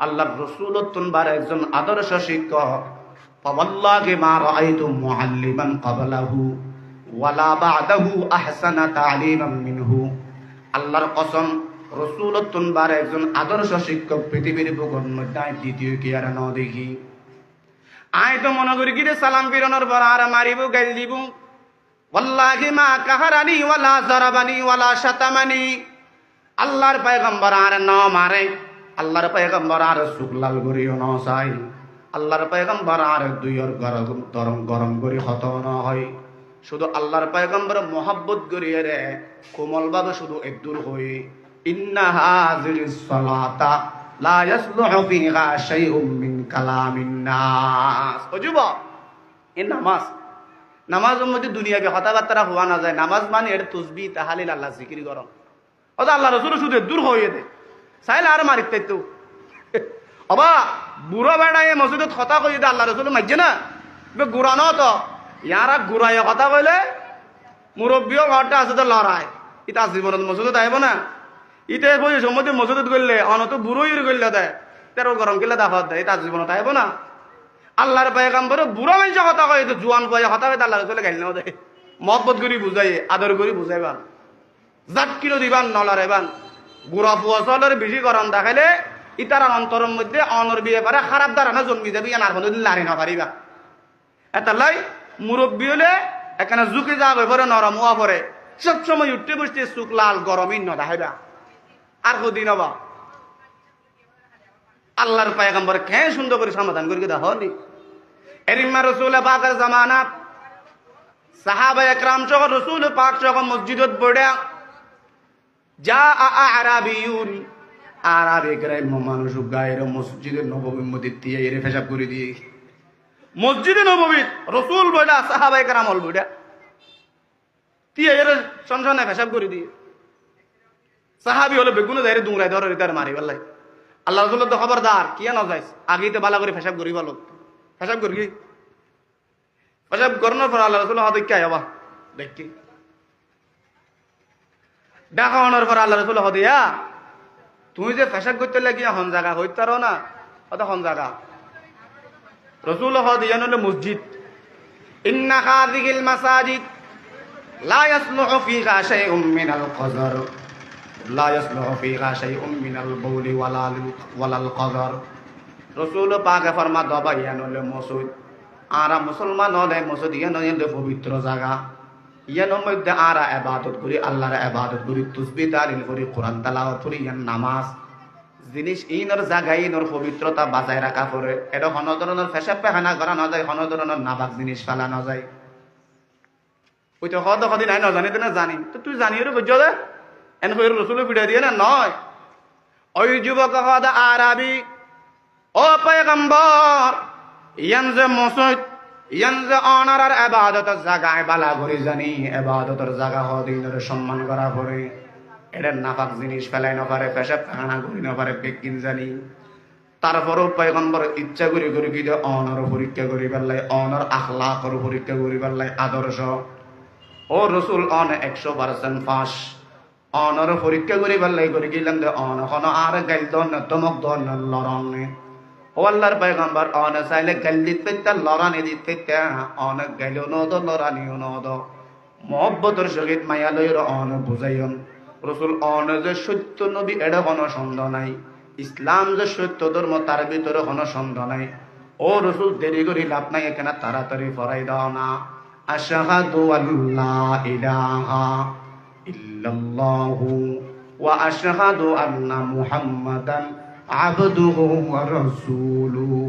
আল্লাহর রাসূলের তুনবার একজন আদর্শ শিক্ষক ফাওয়াল্লাহি মা রাআইতু মুআল্লিমান ক্বাবলাহু ওয়ালা বা'দাহু আহসানা তা'লিমান মিনহু। আল্লাহর কসম রাসূলের তুনবার একজন আদর্শ শিক্ষক পৃথিবীর বুকের মধ্যে দ্বিতীয় কি আর না দেখি। আয় তো মনে করি কি রে সালাম ফিরানোর পর আর মারিব গাইল দিব ওয়াল্লাহি মা কাহারানি ওয়ালা যারাবানি ওয়ালা শাতামানি। আল্লাহর পয়গম্বর আর না মারে আল্লাহর পয়গম্বর আর সুকলাল করিও না চাই আল্লাহর পয়গম্বর আর দুইয়ের গরম গরম করি হত না হয় শুধু আল্লাহর পয়গম্বর মোহাব্বত করিয়ে রে কোমল ভাবে শুধু একদূর হয়ে ইন্না হাযিহিস সালাতা লা ইয়াসলুহু ফীহা শাইউম মিন কালামিন নাস। ও যুবক এই নামাজের মধ্যে দুনিয়াকে কথাবার্তা হওয়া না যায়। নামাজ মানে এর তসবিহ তাহলিল আল্লাহ জিকির করম ওটা আল্লাহ রাসূল শুধু দূর হয়ে দে চাইলে আর মারিতে তো অবা বুড়ো বেড়ায় মসজিদত কথা কই দে আল্লাহ রাসূল মাইছে না ঘুরানো তো ইয়ারা ঘুরাই কথা কইলে মুরব্বীও ঘরটা আছে তো লড়াই ইটা জীবনত মসজিদত আইব না ইতে বই সময় মসজিদত করলে অনত বুড়োই করলে দেয় তেরো গরম কিলে দাফত দেয় এটা জীবনত আইব না আল্লাহর পয়গম্বর বুড়ো মানুষের কথা কয় তো জোয়ান বয়ে কথা কয় আল্লাহ রসুলে গাইল না দেয় মহব্বত করি বুঝাই আদর করি বুঝাইবান জাত কিলো দিবান নলারাইবান বুড়া ফুয়াশলের বেশি গরম দেখাইলে ইতার অন্তরের মধ্যে অনর বিয়ে পারে খারাপ ধারণা জন্মি যাবে ইয়ার কোনোদিন লারি না পারিবা এটা লাই মুরব্বী হলে এখানে ঝুঁকে যাবে পরে নরম হওয়া পরে সবসময় উঠতে বসতে চুক লাল গরমই ন দেখাইবা আর কদিন হবা আল্লাহর পয়গম্বর কে সুন্দর করে সমাধান করে দেখো নি এরিমা রসুল পাকের জামানাত সাহাবা একরাম সহ রসুল পাক সহ মসজিদত পড়া যা আরাবিয়ুন আরাবে গ্রাম্য মানুষ গায়ের মসজিদের নববীর মধ্যে দিয়ে এরে পেশাব করে দিয়ে মসজিদে নববী রসুল বইটা সাহাবা একরাম হল বইটা দিয়ে এর সনসনে পেশাব করে দিয়ে সাহাবি হলে বেগুনে যাই দুংরাই ধরে তার মারি বেলাই আল্লাহ রসুল তো খবরদার কিয়া না যাইস আগেই তো বালা করে পেশাব করি ভালো পেশাব করি পেশাব করানোর পর আল্লাহ রসুল হতে কে আবা দেখি দেখানোর পর আল্লাহ রসুল হদিয়া তুমি যে পেশাব করতে লাগিয়া হন জায়গা হইতারো না অত হন জায়গা রসুল হদিয়া নলে মসজিদ ইন্না হাযিহিল মাসাজিদ লা ইয়াসলুহু ফীহা শাইউম মিনাল কযর লা ইয়াসলুহু ফীহা শাইউম মিনাল বাউলি ওয়ালাল কযর রসুল পাকে ফরমা দবা ইয়া নলে মসজিদ আরা মুসলমান হলে মসজিদ ইয়া নলে পবিত্র জায়গা ইয়ানোর মধ্যে আরা ইবাদত করি আল্লাহর ইবাদত করি তাসবিহ তাহলিল করি কোরআন তেলাওয়াত করি ইয়ান নামাজ জিনিস ইনর জায়গায় ইনর পবিত্রতা বাজায় রাখা পড়ে এটা কোনো ধরনের পেশাব পায়খানা করা না যায় কোনো ধরনের নাপাক জিনিস ফেলা না যায় ওই তো হদ কদিন নাই না জানি না জানি তো তুই জানি রে বুঝছো দে এন কই রসুল পিড়া দিয়ে না নয় ওই যুবক হদ আরাবি ও পয়গম্বর ইয়ান যে মসজিদ ইয়ান যে অনার ইবাদতের জায়গায় বালা করে জানি ইবাদতের জায়গা হদিনের সম্মান করা পড়ে এটা নাপাক জিনিস ফেলাই না পারে পেশাব পায়খানা করি না পারে বেকিন জানি তারপরও পয়গম্বর ইচ্ছা করি করি কি অনর পরীক্ষা করি পেলাই অনর আখলাকর পরীক্ষা করি পেলাই আদর্শ ও রসুল অন 100% পাস অনর পরীক্ষা করি পেলাই করি গেলাম যে অন কোন আর গাইল দন তমক দন লড়নে ও আল্লাহর পয়গম্বর অন চাইলে গাল্লিত পেতে লড়ানি দিত পেতে অনেক গাইল নদ লড়ানিও নদ মহব্বতের সহিত মায়ালয়ের অন বুঝাইন রসুল অন যে সত্য নবী এটা কোনো সন্দেহ নাই ইসলাম যে সত্য ধর্ম তার ভিতরে কোনো সন্দেহ নাই ও রসুল দেরি করি লাভ নাই এখানে তাড়াতাড়ি ফরাই দাও না আশহাদু আল্লা ইলাহা ইল্লাল্লাহু ওয়া আশহাদু আন্না মুহাম্মাদান আবদুহু ওয়া রাসূলুহু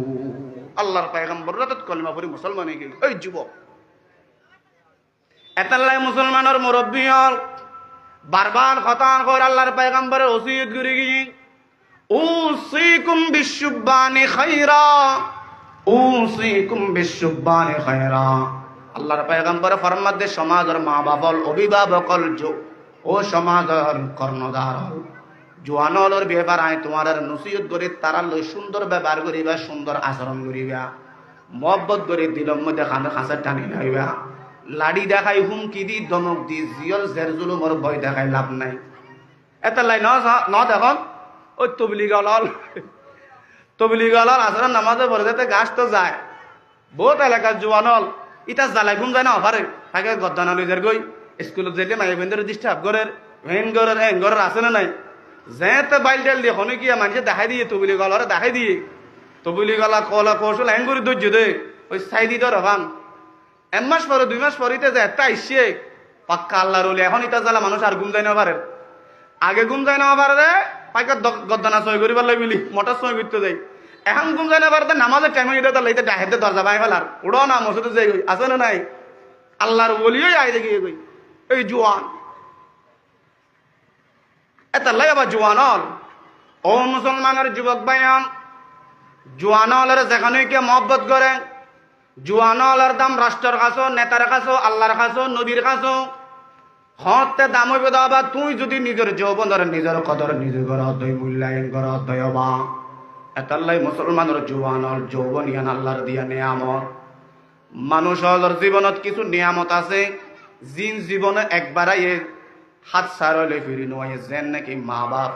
আল্লাহর পয়গম্বর রাত কলমা পড়ি মুসলমান হয়ে গেল এই যুবক এতাল্লাই মুসলমানের মুরব্বী হল বারবার খতান করে আল্লাহর পয়গম্বরের ওসিয়ত করে গিয়ে উসিকুম বিশুববানি খায়রা উসিকুম বিশুববানি খায়রা আল্লাহর পয়গম্বর ফরমান দে সমাজের মা বাবা অভিভাবক ও সমাজের কর্ণধার জোয়ানলর ব্যবহার আয় তোমার নসিহত করে তারা লই সুন্দর ব্যবহার করিবা সুন্দর আচরণ করিবা মহব্বত করে দিলম মধ্যে খাঁচার টানি লাইবা লাড়ি দেখাই হুমকি দি দমক দি জিয়ল জের জুলুমর ভয় দেখাই লাভ নাই এটা লাই ন দেখুন ওই তবলিগালার আচরণ নামাজে পড়ে যেতে গাছ তো যায় বহুত এলাকার জোয়ানল ইটা জ্বালাই ঘুম যায় না অফারে থাকে গদ্দানালিজের গই স্কুলত যেতে মাই বেন্দের ডিস্টার্ব করের ভেন ঘরের হ্যাং ঘরের আছে না নাই যেতে বাইল টেল দিয়ে হনে গিয়া মানুষে দেখাই দিয়ে তবলি গলারে দেখাই দিয়ে তবলি গলা কলা কৌশল হ্যাং করে ধৈর্য দে ওই সাই দি ধর হবান 1 মাস পরে 2 মাস পরে যে একটা আইসে পাক্কা আল্লাহর ওলি এখন ইটা জ্বালা মানুষ আর ঘুম যায় না পারে আগে ঘুম যায় না পারে পাইকা গদ্দানা সই করিবার লাই বলি মোটর সই করতে যাই এখন ঘুম যায় না পারে নামাজের টাইমে এটা তার লাইতে ডাহেতে দরজা বাই ফেলার উড়ো না মসজিদে যাই গই আছে না নাই আল্লাহর ওলিই আই দেখি গই এই জোয়ান এটা লাই আবার জোয়ানল ও মুসলমানের যুবক ভাইয়ান জোয়ানলের যেখানে কে মহব্বত করে জোয়ানলের দাম রাষ্ট্রের কাছে নেতার কাছে আল্লাহর কাছে নবীর কাছে হতে দাম হইবে দাবা তুই যদি নিজের যৌবনের নিজের কদর নিজে কর তুই মূল্যায়ন কর দয়বা এতাল্লাই মুসলমানের জোয়ানল যৌবন ইয়ান আল্লাহর দিয়া নিয়ামত মানুষের জীবনত কিছু নিয়ামত আছে জিন জীবনে একবারাই হাত সারলে ফিরি নয় যেন নাকি মা বাপ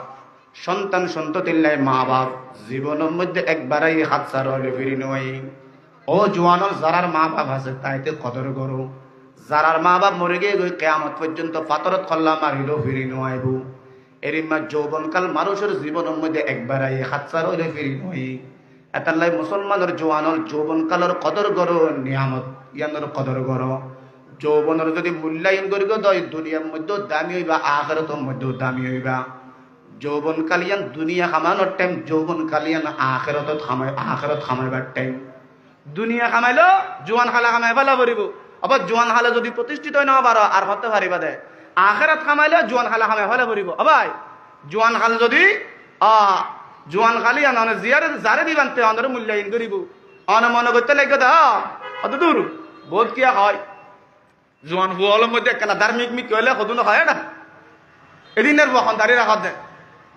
সন্তান সন্ততিল্লাই মা বাপ জীবনের মধ্যে একবারাই হাত সারলে ফিরি নয়। ও জোয়ানোর যারার মা বাপ আছে তাইতে কদর করো, যারার মা বাপ মরে গিয়ে গই কেয়ামত পর্যন্ত পাতরত খল্লা মারিল ফিরি নয়বু। এরিমা যৌবনকাল মানুষের জীবনের মধ্যে একবারাই হাত সারলে ফিরি নয়। এতাল্লাই মুসলমানের জোয়ানোর যৌবনকালের কদর করো, নিয়ামত ইয়ানোর কদর করো। যৌবনের যদি মূল্যায়ন করি দয় দুনিয়ার মধ্যে দামি হইবা, আখিরাতের মধ্যে দামি হইবা। যৌবন কালিয়ান দুনিয়া খামানোর টাইম, যৌবন কালিয়ান আখিরাত খামাইবার টাইম। দুনিয়া খামাইলো জোয়ান খালা খামাই ফেলা পারিব, আবার জোয়ান খালা যদি প্রতিষ্ঠিত হয় না পারো আর হতে পারিবা দে। আখিরাত খামাইলে জোয়ান খালা খামাই ফেলা পারিব। আবার জোয়ান খাল যদি জোয়ান খালি আন জিয়ারে যারে দিবান তে অনরে মূল্যায়ন করিব। অন মনে করতে লাগবে দা অত দূর বোধ কিয়া হয় জোয়ান হুয়ালের মধ্যে একখানা ধার্মিক মিক হইলে সদুন হয় না। এদিনের বখন দাঁড়িয়ে রাখা দে,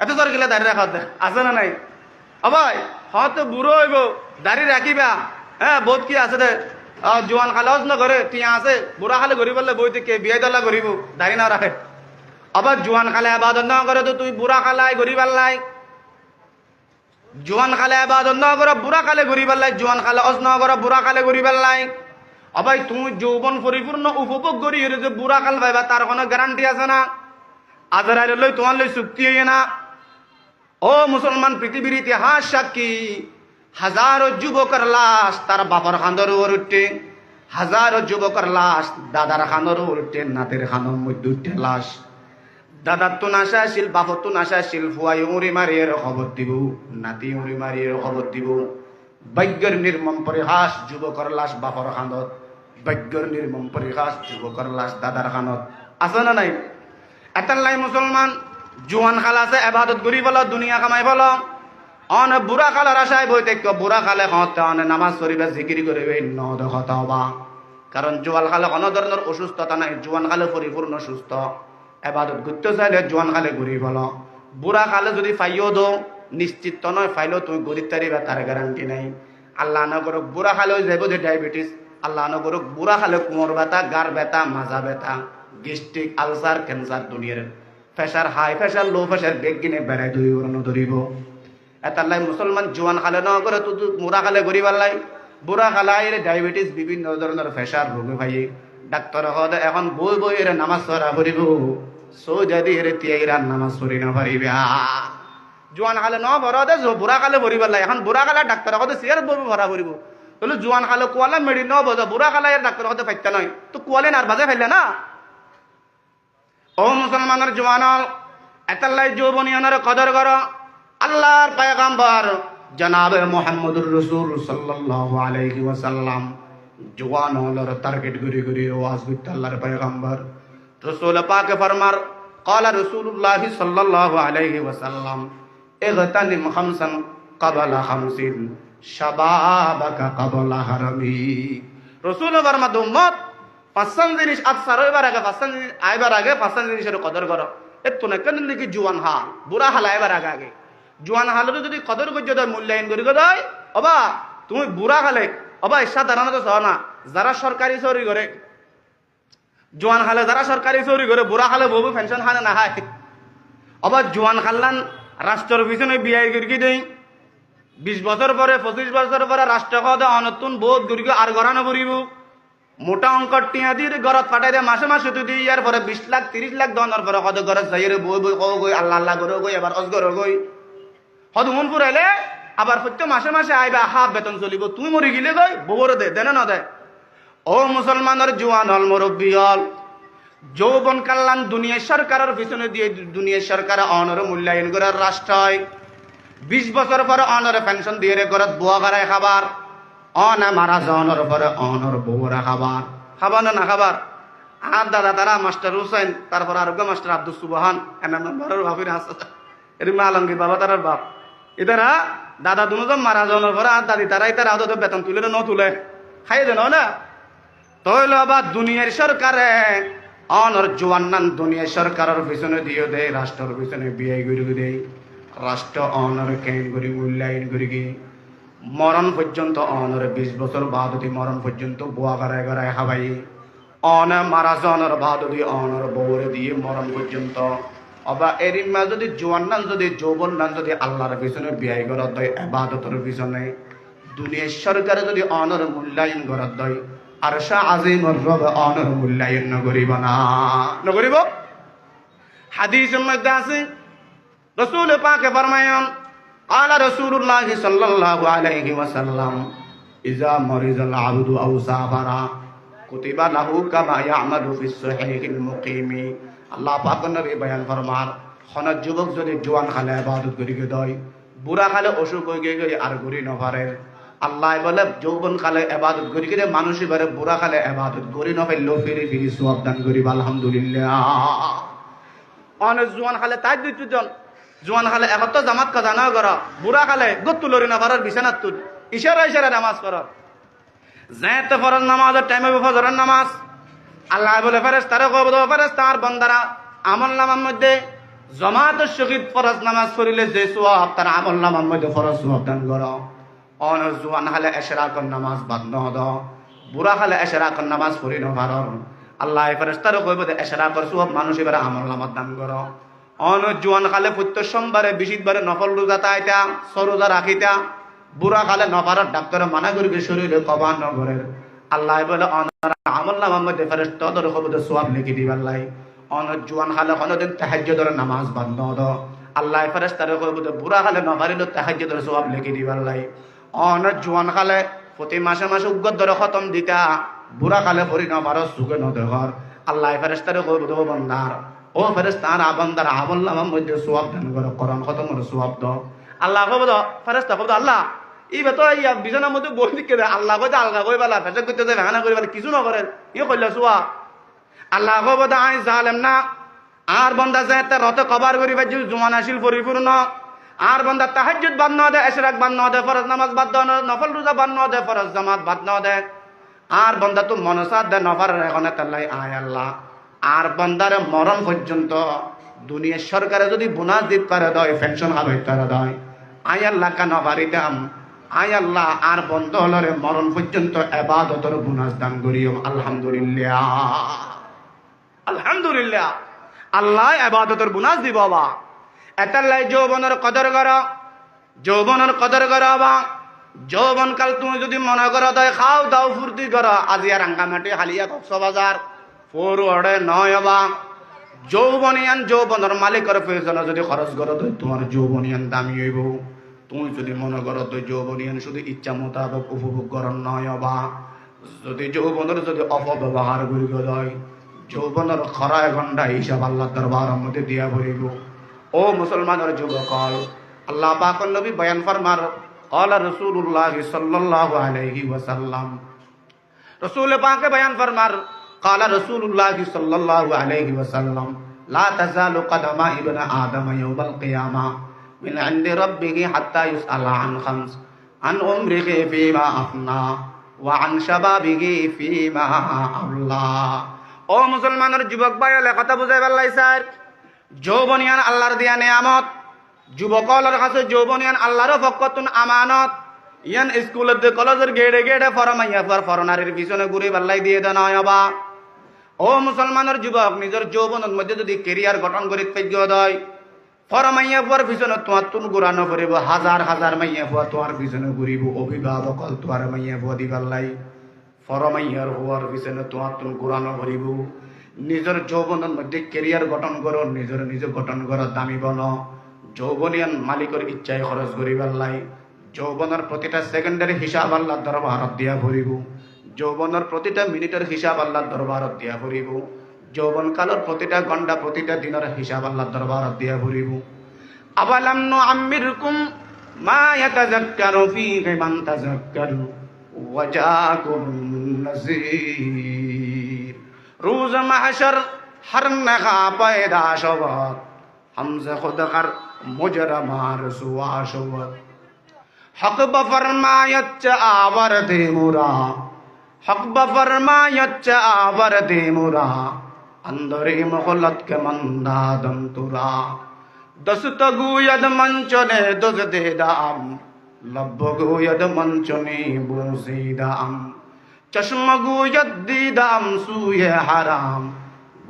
এত তোর গেলে দাঁড়িয়ে রাখা দে, আছে না নাই? আবাই হয়তো বুড়ো হইব দাঁড়িয়ে রাখিবা। হ্যাঁ বোধ কি আছে দে, জোয়ান খালে অজ নকরে টিয়া আছে, বুড়া খালে ঘুরি বললে বই থেকে বিয়ে দলা ঘুরিব দাঁড়ি না রাখে। আবার জোয়ান খালে আবাদত না করে তো তুই বুড়া খালাই ঘুরি পাল্লাই। জোয়ান খালে আবাদত না করে বুড়া খালে ঘুরি পাল্লাই, জোয়ান খালে অজ না করে বুড়া খালে ঘুরি পাল্লাই। আবাই তুমি যৌবন পরিপূর্ণ উপভোগ করি যে বুড়া কাল পাইবা তার কোনো গ্যারান্টি আছে না? আজরাইল লই তোমার লই চুক্তি হইয়ে না। ও মুসলমান, পৃথিবীর ইতিহাস সাক্ষী, হাজারো যুবকের লাশ তার বাপর খান্দর উপর উঠে, হাজারো যুবকের লাশ দাদার খানোর উঠে, নাতের খানোর মধ্যে উঠে লাশ। দাদার তো নাশা আসিল, বাপর তো নাশা আসিল, ফুয়াই উড়ি মারিয়ে খবর দিব, নাতি উড়ি মারিয়ে খবর দিব। ভাগ্যের নির্মম পরিহাস, যুবকের লাশ বাপর খানত, ভাগ্যের নির্মম পরিহাস, যুবকের লাশ দাদার খানত। আছে না নাই? এটার লাই মুসলমান জোয়ান খালা আছে এবাদত করি বলো, দুনিয়া কামাই বলো। অন বুড়া খালার আশায় বই দেখো, বুড়া খালে হতে অনে নামাজ পড়িবে জিকির করিবে নদ হতাবা। কারণ জোয়াল খালে কোনো ধরনের অসুস্থতা নাই, জোয়ান খালে পরিপূর্ণ সুস্থ। এবাদত করতে চাইলে জোয়ান খালে ঘুরি বলো। বুড়া খালে যদি ফাইও দো নিশ্চিত তো নয়, ফাইলেও তুমি গরিব তারিবা তার গ্যারান্টি নাই। আল্লাহ না করুক বুড়া খালেও যাইব যে ডায়াবেটিস, আল্লাহ না করুক বুড়া খালে কোমর ব্যথা, গার ব্যথা, মাজা ব্যথা, গ্যাস্ট্রিক, আলসার, ক্যান্সার, দুনিয়ার pressure, high pressure, low pressure বেগ কিনে বেড়াই ধরিব। এতাল্লাই মুসলমান জোয়ান খালে ন করে তো বুড়া খালে ঘুরি পাল্লাই। বুড়া খালাই ডায়াবেটিস, বিভিন্ন ধরনের প্রেশার রোগে ভাই ডাক্তার হদ এখন বই বই এর নামাজ পড়া করিব, সৌজাদি এর তিয়াইরা নামাজ পড়ি না পারিবে। জোয়ান খালে ন ভরা দে, বুড়া খালে ভরি পাল্লাই। এখন বুড়া খালে ডাক্তার হতে চেয়ার বই ভরা করিব। তাহলে জোয়ান খালে কোয়ালা মেডি ন বোঝা, বুড়া খালে এর ডাক্তার হতে পাইতা নয় তো কোয়ালে আর বাজে ফেললে না। ও মুসলমানের জওয়ানল, এতাল্লাই যৌবনিয়ানের কদর কর। আল্লাহর পয়গম্বর জনাবে মুহাম্মদুর রাসূল সাল্লাল্লাহু আলাইহি ওয়াসাল্লাম জওয়ানলের টার্গেট করে করে ওয়াজ করতে আল্লাহর পয়গম্বর রাসূল পাক ফরমার, ক্বালা রাসূলুল্লাহ সাল্লাল্লাহু আলাইহি ওয়াসাল্লাম ইগতানিম খামসান ক্বাবলা খামসিন শাবাবাকা ক্বাবলা হারামি। রাসূল ফরমাদ উম্মত পাঁচজন জিনিস আচ্ছার হইবার আগে, পাঁচজন জিনিস আইবার আগে পাঁচজন জিনিসের কদর করো। এত না কেন লিখি জোয়ান হাল, বুড়া হাল আইবার আগে আগে জোয়ান হালের যদি কদর করছে দেয়, মূল্যায়ন করি দেয়। অবা তুমি বুড়া হালে অবা সাধারণত চাও না, যারা সরকারি চৌরি করে জোয়ান হালে, যারা সরকারি চৌরি করে বুড়া হালে বহু পেনশন হালে না হয়। অবা জোয়ান খাল্লান রাষ্ট্রের পিছনে বিয়াই করি দেই, 20 বছর পরে 25 বছর পরে রাষ্ট্র কদে অনতুন বোধ করি আর গড়ানো করিব। মোটা অঙ্কর টিয়া দিয়ে ঘরত পাঠাই দিয়ে মাসে মাসে তুই দিয়ে ইয়ার পরে 20 লাখ 30 লাখ দনের পরে কত ঘরে যাই রে বই বই কো গই আল্লাহ আল্লাহ করে গই এবার অজগর গই হদ মন পুরাইলে আবার প্রত্যেক মাসে মাসে আইবা হাফ বেতন চলিব। তুমি মরি গিলে গই বউরে দে দেনে না দে। ও মুসলমানের জওয়ান হল, মুরব্বী হল, যৌবন কাল্লান দুনিয়া সরকারের পিছনে দিয়ে দুনিয়া সরকার অনর মূল্যায়ন করার রাষ্ট্র হয়। 20 বছর পরে অনরে পেনশন দিয়ে রে ঘরত বুয়া গাড়ায় খাবার, অনা মারা যাওয়ানোর পরে অনর বউরা খাবার, খাবার না খাবার। আর দাদা তারা মাস্টার হুসাইন, তারপর আরোগ্য মাস্টার আব্দুল সুবহান এনার নম্বরের ভাবির হাস এর মা আলমগীর বাবা তারার বাপ। এতারা দাদা দুজন মারা যাওয়ানোর পরে আর দাদি তারা এতারা আদত বেতন তুলে ন তুলে খাইয়ে দেন না। তৈল আবার দুনিয়ার সরকারে অনর জোয়ান্নান দুনিয়ার সরকারের পিছনে দিয়ে দেয়, রাষ্ট্রের পিছনে বিয়ে করে দেয়। রাষ্ট্র অনর কেন করি মূল্যায়ন করি কি মরণ পর্যন্ত অনর 20 বছর বাদতি মরণ পর্যন্ত বুয়া গড়ায় গড়ায় খাবাই অন মারা জনের বাদতি অনর বউরে দিয়ে মরণ পর্যন্ত অবা এরির মা যদি জোয়ান নান যদি যৌবন নান যদি আল্লাহর পিছনে ব্যয় করার দয় ইবাদতের পিছনে দুনিয়ার সরকারে যদি অনর মূল্যায়ন করার দয় আর শাহ আজিমর রব অনর মূল্যায়ন নগরিব না নগরিব হাদিসের মধ্যে আছে রাসূল পাকে ফরমায়েন قال رسول الله صلى الله عليه وسلم اذا مرض العبد او سافر كتب له كما يعمل في الصحيح المقيم আল্লাহ পাক নবী বয়ান ফরমান কোন যুবক যদি জওয়ান খালে ইবাদত করি দেয় বুড়া খালে অসুখ হয়ে গিয়ে আর ঘুরি ন পারে আল্লাহ বলে যৌবন কালে ইবাদত করি গিয়ে মানুষ এবারে বুড়া খালে ইবাদত করি ন পাইলো ফিরি ফিরি সওয়াব দান করিব আলহামদুলিল্লাহ অনেক জওয়ান খালে তাই দুইজন জোয়ান খালে এখন তো জামাত কাজা না করা বুড়া খালে গত্তু লরি না পারার বিছানাত তুল ইশারা ইশারা নামাজ করার যেতে ফরজ নামাজের টাইমে ফজরের নামাজ আল্লাহ বলে ফেরেশতারে কবদ ফেরেশতার বান্দারা আমল নামার মধ্যে জামাতের শহীদ ফরজ নামাজ পড়িলে যে সওয়াব তার আমল নামার মধ্যে ফরজ সওয়াব দান করো অন জোয়ান খালে ইশরাকের নামাজ বাদ ন দাও বুড়া খালে ইশরাকের নামাজ পড়ি না পারর আল্লাহ ফেরেশতারে কবদ ইশরাকের সওয়াব মানুষ এবারে আমল নামাত দান করো অন জোয়ান খালে প্রত্যেক সোমবারে বিশিতবারে নফল রোজা তাইতা সরোজা রাখিতা বুড়া খালে নফারার ডাক্তার মানা করিবে শরীরে কবা নগরের আল্লাহ বলে অনার আমল নামার মধ্যে ফেরেশতা দর কবুতে সওয়াব লিখি দিবার লাই অন জোয়ান খালে কোনদিন তাহাজ্জুদের নামাজ বাদ ন দ আল্লাহ ফেরেশতারে কবুতে বুড়া খালে নফারিল তাহাজ্জুদের সওয়াব লিখি দিবার লাই অন জোয়ান খালে প্রতি মাসে মাসে উগ্গত দর খতম দিতা বুড়া খালে পরি নফার সুগে ন দেহর আল্লাহ ফেরেশতারে কবুতে বন্দার ও ফেরেশতার বান্দার আমল নামার মধ্যে সওয়াব দান করে কোরআন খতমের সওয়াব দাও আল্লাহ কবুতে ফেরেশতা কবুতে আল্লাহ ই বেতো ইয়া বিছানার মধ্যে বই দিকে দেয় আল্লাহ কইতে আলগা কই বালা ফেসে করতে যায় ভাঙা করি বালা কিছু না করেন ইয়ে কইলা সুয়া আল্লাহ কবুতে আই জালেম না আর বান্দা যায় তে রতে কবার করি বাজু জুমান আসিল পরিপূর্ণ আর বান্দা তাহাজ্জুদ বাদ না দে ইশরাক বাদ না দে ফরজ নামাজ বাদ না নফল রোজা বাদ না দে ফরজ জামাত বাদ না দে আর বান্দা তো মনসাদ দে নফর এখানে তাল্লাই আয় আল্লাহ আর বান্দার মরণ পর্যন্ত দুনিয়ার সরকারে যদি বোনাস দিতে পারে দেয় পেনশন হবে তারা দেয় আয় আল্লাহ কেন পারিতাম আয় আল্লাহ আর বন্ধ হলরে মরণ পর্যন্ত ইবাদতের বোনাস দান করিও আলহামদুলিল্লাহ আলহামদুলিল্লাহ আল্লাহ ইবাদতের বোনাস দিব বাবা এতাল্লাই যৌবনের কদর কর যৌবনের কদর কর বাবা যৌবন কাল তুমি যদি মনে করো তাই খাও দাও ফুর্তি করো আজি আর রাঙ্গামাটি হালিয়া কক্সবাজার ফরওয়ার্ডে নয় বা যৌবনিয়ান যৌবনের মালিকের পেছনে যদি খরচ করো তো তোমার যৌবনিয়ান দামি হইব তুমি যদি মনে করো তো যৌবনিয়ান শুধু ইচ্ছা মোতাবেক উপভোগ করার নয় বা যদি যৌবনের যদি অপব্যবহার করি হয় যৌবনের খরায় ঘন্টা হিসাব আল্লাহ দরবারের মধ্যে দিয়া ভরিব ও মুসলমানের যুবকল আল্লাহ পাকের নবী বয়ান ফরমার قال رسول الله صلى الله عليه وسلم رسول پاک بیان فرمار قال رسول الله صلى الله عليه وسلم لا تزال قدم ابن آدم يوم القيامة من عند ربه حتى يسأل عن خمس عن عمره فيما أفنى وعن شبابه فيما أبلى ও মুসলমানের যুবক ভাইরা কথা বুঝাইবার লাইছার যৌবনিয়ান আল্লাহর দিয়া নিয়ামত যুবকলের কাছে যৌবনিয়ান আল্লাহর পক্ষতুন আমানত ইয়ান স্কুলের যে কলেজের গেড়ে গেড়ে ফরমাইয়া ফরনারির পিছনে ঘুরে বাল্লাই দিয়ে দেন বা ও মুসলমানের যুবক নিজের যৌবনের মধ্যে যদি কেরিয়ার গঠন করে পেজ দেয় ফরমাইয়া ফুয়ার পিছনে তোমার তুন ঘুরানো করিব হাজার হাজার মাইয়া ফুয়া তোমার পিছনে ঘুরিব অভিভাবক তোমার মাইয়া ফুয়া দিবাল্লাই ফরমাইয়ার হওয়ার পিছনে তোমার তুন ঘুরানো করিব নিজের যৌবনের মধ্যে কেরিয়ার গঠন করো নিজের নিজে গঠন করো দামি বনো যৌবনিয়ান মালিকের ইচ্ছায় খরচ করিবার লাই যৌবনের প্রতিটা সেকেন্ডের হিসাব আল্লাহর দরবারত দিয়া ভরিব যৌবনের প্রতিটা মিনিটের হিসাব আল্লাহর দরবারত দিয়া ভরিব যৌবন কালের প্রতিটা ঘন্টা প্রতিটা দিনের হিসাব আল্লাহর দরবারত দিয়া ভরিব আবালাম নুআম্মিরকুম মা ইয়াতাযাক্কারু ফীহি মান তাযাক্কারু ওয়া জাআকুম নাযীর রোজ মাহশর হর নখা পয়দা শবত हमसे खुद कर मुजरमार सुआ शुवत हक बफरमायत आवर दे मुरा हक बफरमायत आवर दे मुरा अंदरे मुखलत के मंदादम तुरा दस्त गुयद मंचने दुज दे दाम লব্ব গোয়দ মঞ্চনে বুসিদাম চশমা গোয়দ দিদাম সুয়ে হারাম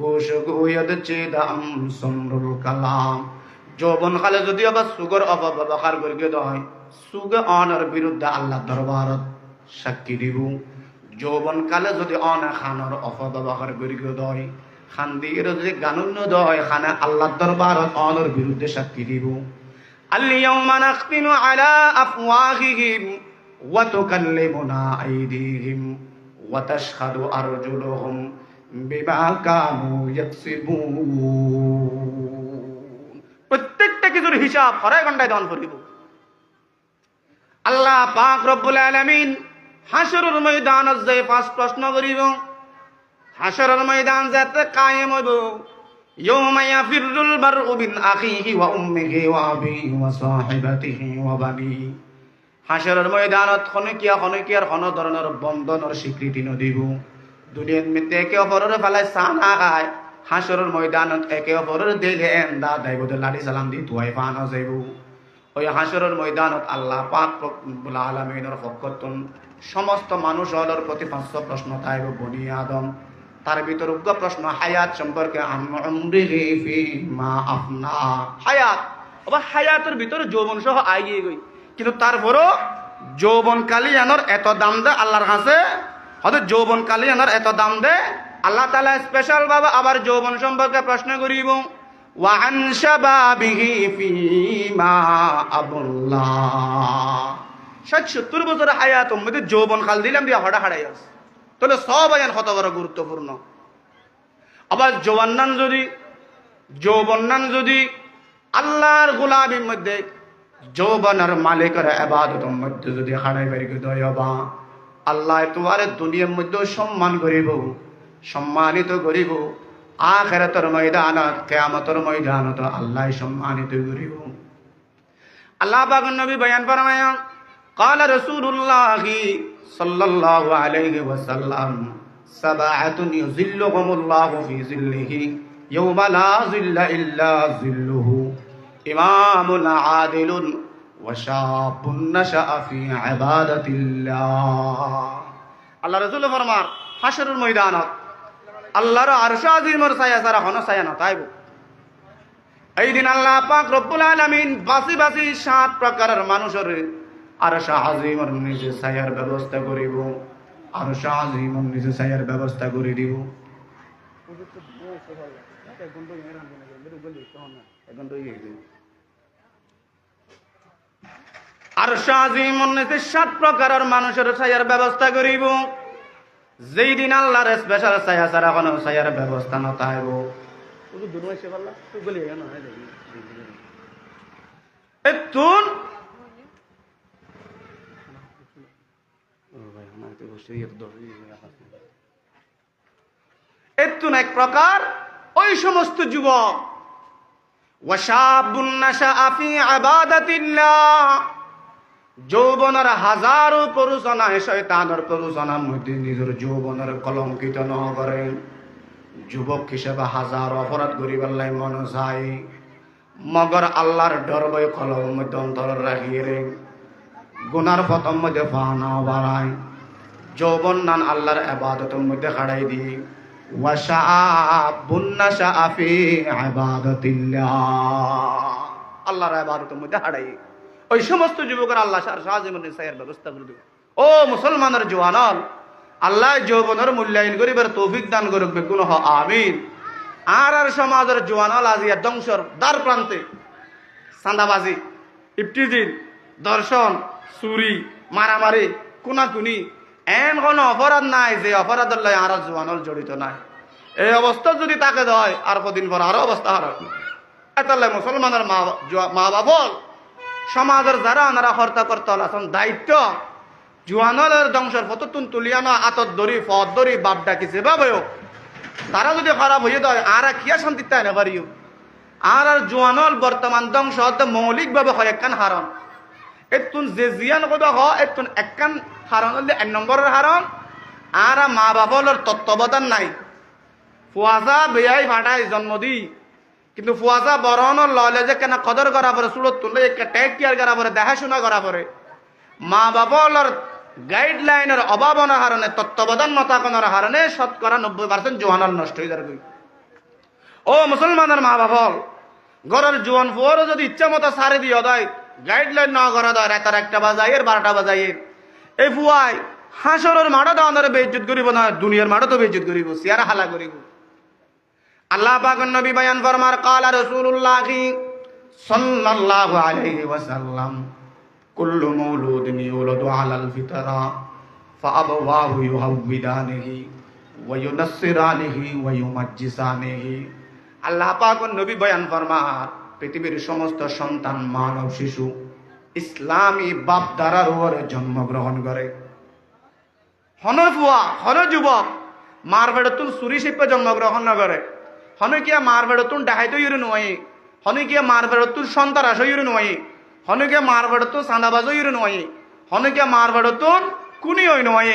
গোশ গোয়দ চেদাম সমরুল কালাম যৌবন কালে যদি আবার সুগর অপব্যবহার করিয়ে দেয় সুগে অনার বিরুদ্ধে আল্লাহ দরবারত সাক্ষী দিব যৌবন কালে যদি অনা খানর অপব্যবহার করিয়ে দেয় খান্দির যদি গানুন্য দেয় খানে আল্লাহ দরবারত অনর বিরুদ্ধে সাক্ষী দিব اليوم نختم على أفواههم وتكلمنا أيديهم وتشهد أرجلهم بما كانوا يكسبون প্রত্যেকটা কিছুর হিসাব হরাই ঘন্টায় দান করিব আল্লাহ পাক রব্বুল আলামিন হাসরের ময়দানত যে পাঁচ প্রশ্ন করিব হাসরের ময়দান যাতে কায়েম হইব يوم يفر المرء من أخيه وأمه وأبيه وصاحبته وبنيه হাসরের ময়দানত খনকিয়ার কোন ধরনের বন্ধনের স্বীকৃতি নদিব দুনিয়ার মধ্যে একে অপরের ফেলায় সানা খায় হাসরের ময়দানত একে অপরের দিলে এন্দা দাইব লাড়ি সালাম দি তুয়াই পানো যাইব ওই হাসরের ময়দানত আল্লাহ পাক রব্বুল আলামিনের পক্ষতুন সমস্ত মানুষ হলর প্রতি 500 প্রশ্ন তাইব বনি আদম তার ভিতর উগ্র প্রশ্ন হায়াত সম্পর্কে হায়াত আবার হায়াতের ভিতরে যৌবন সহ আইগিয়ে গই কিন্তু তারপরও যৌবন কালিয়ানোর এত দাম দে আল্লাহর কাছে হয়তো যৌবন কালিয়ানোর এত দাম দে আল্লাহ তাআলা স্পেশাল ভাবে আবার যৌবন সম্পর্কে প্রশ্ন করিব ওয়া আন শাবাবিহি ফিমা আবুল্লাহ 70 বছর হায়াত মধ্যে যৌবন কাল দিলাম দিয়া হড়া হাড়াই আছে তাহলে সব আয়ান কত বড় গুরুত্বপূর্ণ আবার যৌবনান যদি আল্লাহর গোলামির মধ্যে যৌবনের মালিকের ইবাদতের মধ্যে যদি হারাই বের করে দেয় বা আল্লাহ তোমার দুনিয়ার মধ্যে সম্মান করিব সম্মানিত করিব আখিরাতের ময়দানত কিয়ামতের ময়দানত আল্লাহ সম্মানিত করিব আল্লাহ পাক নবী বয়ান ফরমায়া قال رسول الله صلى الله عليه وسلم سبعة يظلهم الله في ظله يوم لا ظل إلا ظله إمام عادل وشاب نشأ في عبادة الله আল্লাহ রাসূল ফরমান হাশরের ময়দানত আল্লাহর আরশ আজিমের ছায়া ছাড়া কোনো ছায়া না তাইব এই দিন আল্লাহ পাক রব্বুল আলামিন বাসি 7 প্রকারের মানুষের আরশ আজিমের নিচে ছায়ার ব্যবস্থা করিব আরশ আজিমের নিচে ছায়ার ব্যবস্থা করে দিব আরশ আজিমের নিচে 7 প্রকারের মানুষের ছায়ার ব্যবস্থা করিব যেই দিন আল্লাহর স্পেশাল ছায়া ছাড়া কোনো ছায়ার ব্যবস্থা না থাকব এতুন এতুন এক প্রকার ওই সমস্ত যুবক ওয়াশাবুন নাশাআ ফি ইবাদাতিল্লাহ যৌবনের হাজারো প্ররোচনায় শয়তানের প্ররোচনার মধ্যে নিজের যৌবনের কলঙ্কিত ন করে যুবক হিসেবে হাজার অপরাধ করিবার লাই মন চাই মগর আল্লাহর ডর বই কলম মধ্যে অন্তর রাখিয়ে রে গুনার পথম মধ্যে ফানা বাড়ায় যৌবন নান আল্লাহর ইবাদতের মধ্যে খাড়াই দি ওয়াশাবুন নাশাআ ফি ইবাদাতিল্লাহ আল্লাহর ইবাদতের মধ্যে খাড়াই ওই সমস্ত যুবকের আল্লাহ সাহায্যের ছায়ার ব্যবস্থা করে দেবে ও মুসলমানের জওয়ানল আল্লাহ যৌবনের মূল্যায়ন করিবার তৌফিক দান করুক বেগুন হ আমিন আর সমাজের জওয়ানল আজিয়া ধ্বংসর দ্বার প্রান্তে চাঁদাবাজি ইফতিজিল দর্শন চুরি মারামারি কুনাকুনি এন কোনো অপরাধ নাই যে অপরাধের লয় আর জওয়ানল জড়িত নাই এই অবস্থা যদি তাকে দেয় আর কদিন পর আরো অবস্থা হারাক এতালে মুসলমানের মা বাবল সমাজের যারা ওনারা হর্তা করতে আছেন দায়িত্ব জোয়ানের ধ্বংসের ফততুন তুলিয়ানো আতর দড়ি ফদ দড়ি বাপ ডাকি যেভাবেও তারা যদি খারাপ হয়ে দেয় আর কিয়া শান্তিতে আনে পারিও আর জোয়ানল বর্তমান ধ্বংস মৌলিকভাবে হয় একখান হারণ এতুন যে জিয়ান কবা হ এতুন একখান হারণ হলে 1 নম্বরের হারণ আর মা বাপলের তত্ত্বাবধান নাই ফুয়াজা বেয়াই ভাটাই জন্ম দি কিন্তু ফুয়াজা বরণ ললে যে কেন কদর করা পরে সুরত তুললে ট্যাগ কেয়ার করা পরে দেখাশোনা করা পরে মা বাপর গাইডলাইনের অভাবনার কারণে তত্ত্বাবধান নতাকনের কারণে শতকরা 90% জোয়ানল নষ্ট হয়ে যাবে। ও মুসলমানের মা বাপল ঘরের জোয়ান ফুয়ারও যদি ইচ্ছা মতো সারে দিয়ে দেয়, গাইডলাইন না করা দেয়, রাতের 1টা বাজাইয়ের 12টা বাজাইয়ের, এই ফুয়াই হাসরের মাঠে দাঁড়ানোর বেইজ্জত করিব না, দুনিয়ার মাঠে তো বেইজ্জত করিব, সিয়ারা হালা করিব। আল্লাহ পাকের নবী বয়ান ফরমার ক্বালা রাসূলুল্লাহ সাল্লাল্লাহু আলাইহি ওয়াসাল্লাম কুল্লু মাউলুদিন ইউলাদু আলাল ফিতরা ফাআবাওয়াহু ইউহাউবিদানিহি ওয়া ইউনাসসিরানিহি ওয়া ইউমাজ্জিসানিহি। আল্লাহ পাকের নবী বয়ান ফরমার পৃথিবীর সমস্ত সন্তান মানব শিশু ইসলামী বাপদারার উপরে জন্মগ্রহণ করে। হন ফুয়া হন যুবক মার বেড়তুন চুরি শিল্পে জন্মগ্রহণ না করে, হনকিয়া মার বেড়তুন ডাহাইতো ইউরে নয়, হনকিয়া মার বেড়তুন সন্তারাস ইউরে নয়, হনকিয়া মার বেড়তুন চাঁদাবাজ ইউরে নয়, হনকিয়া মার বেড়তুন কুনি ওই নয়।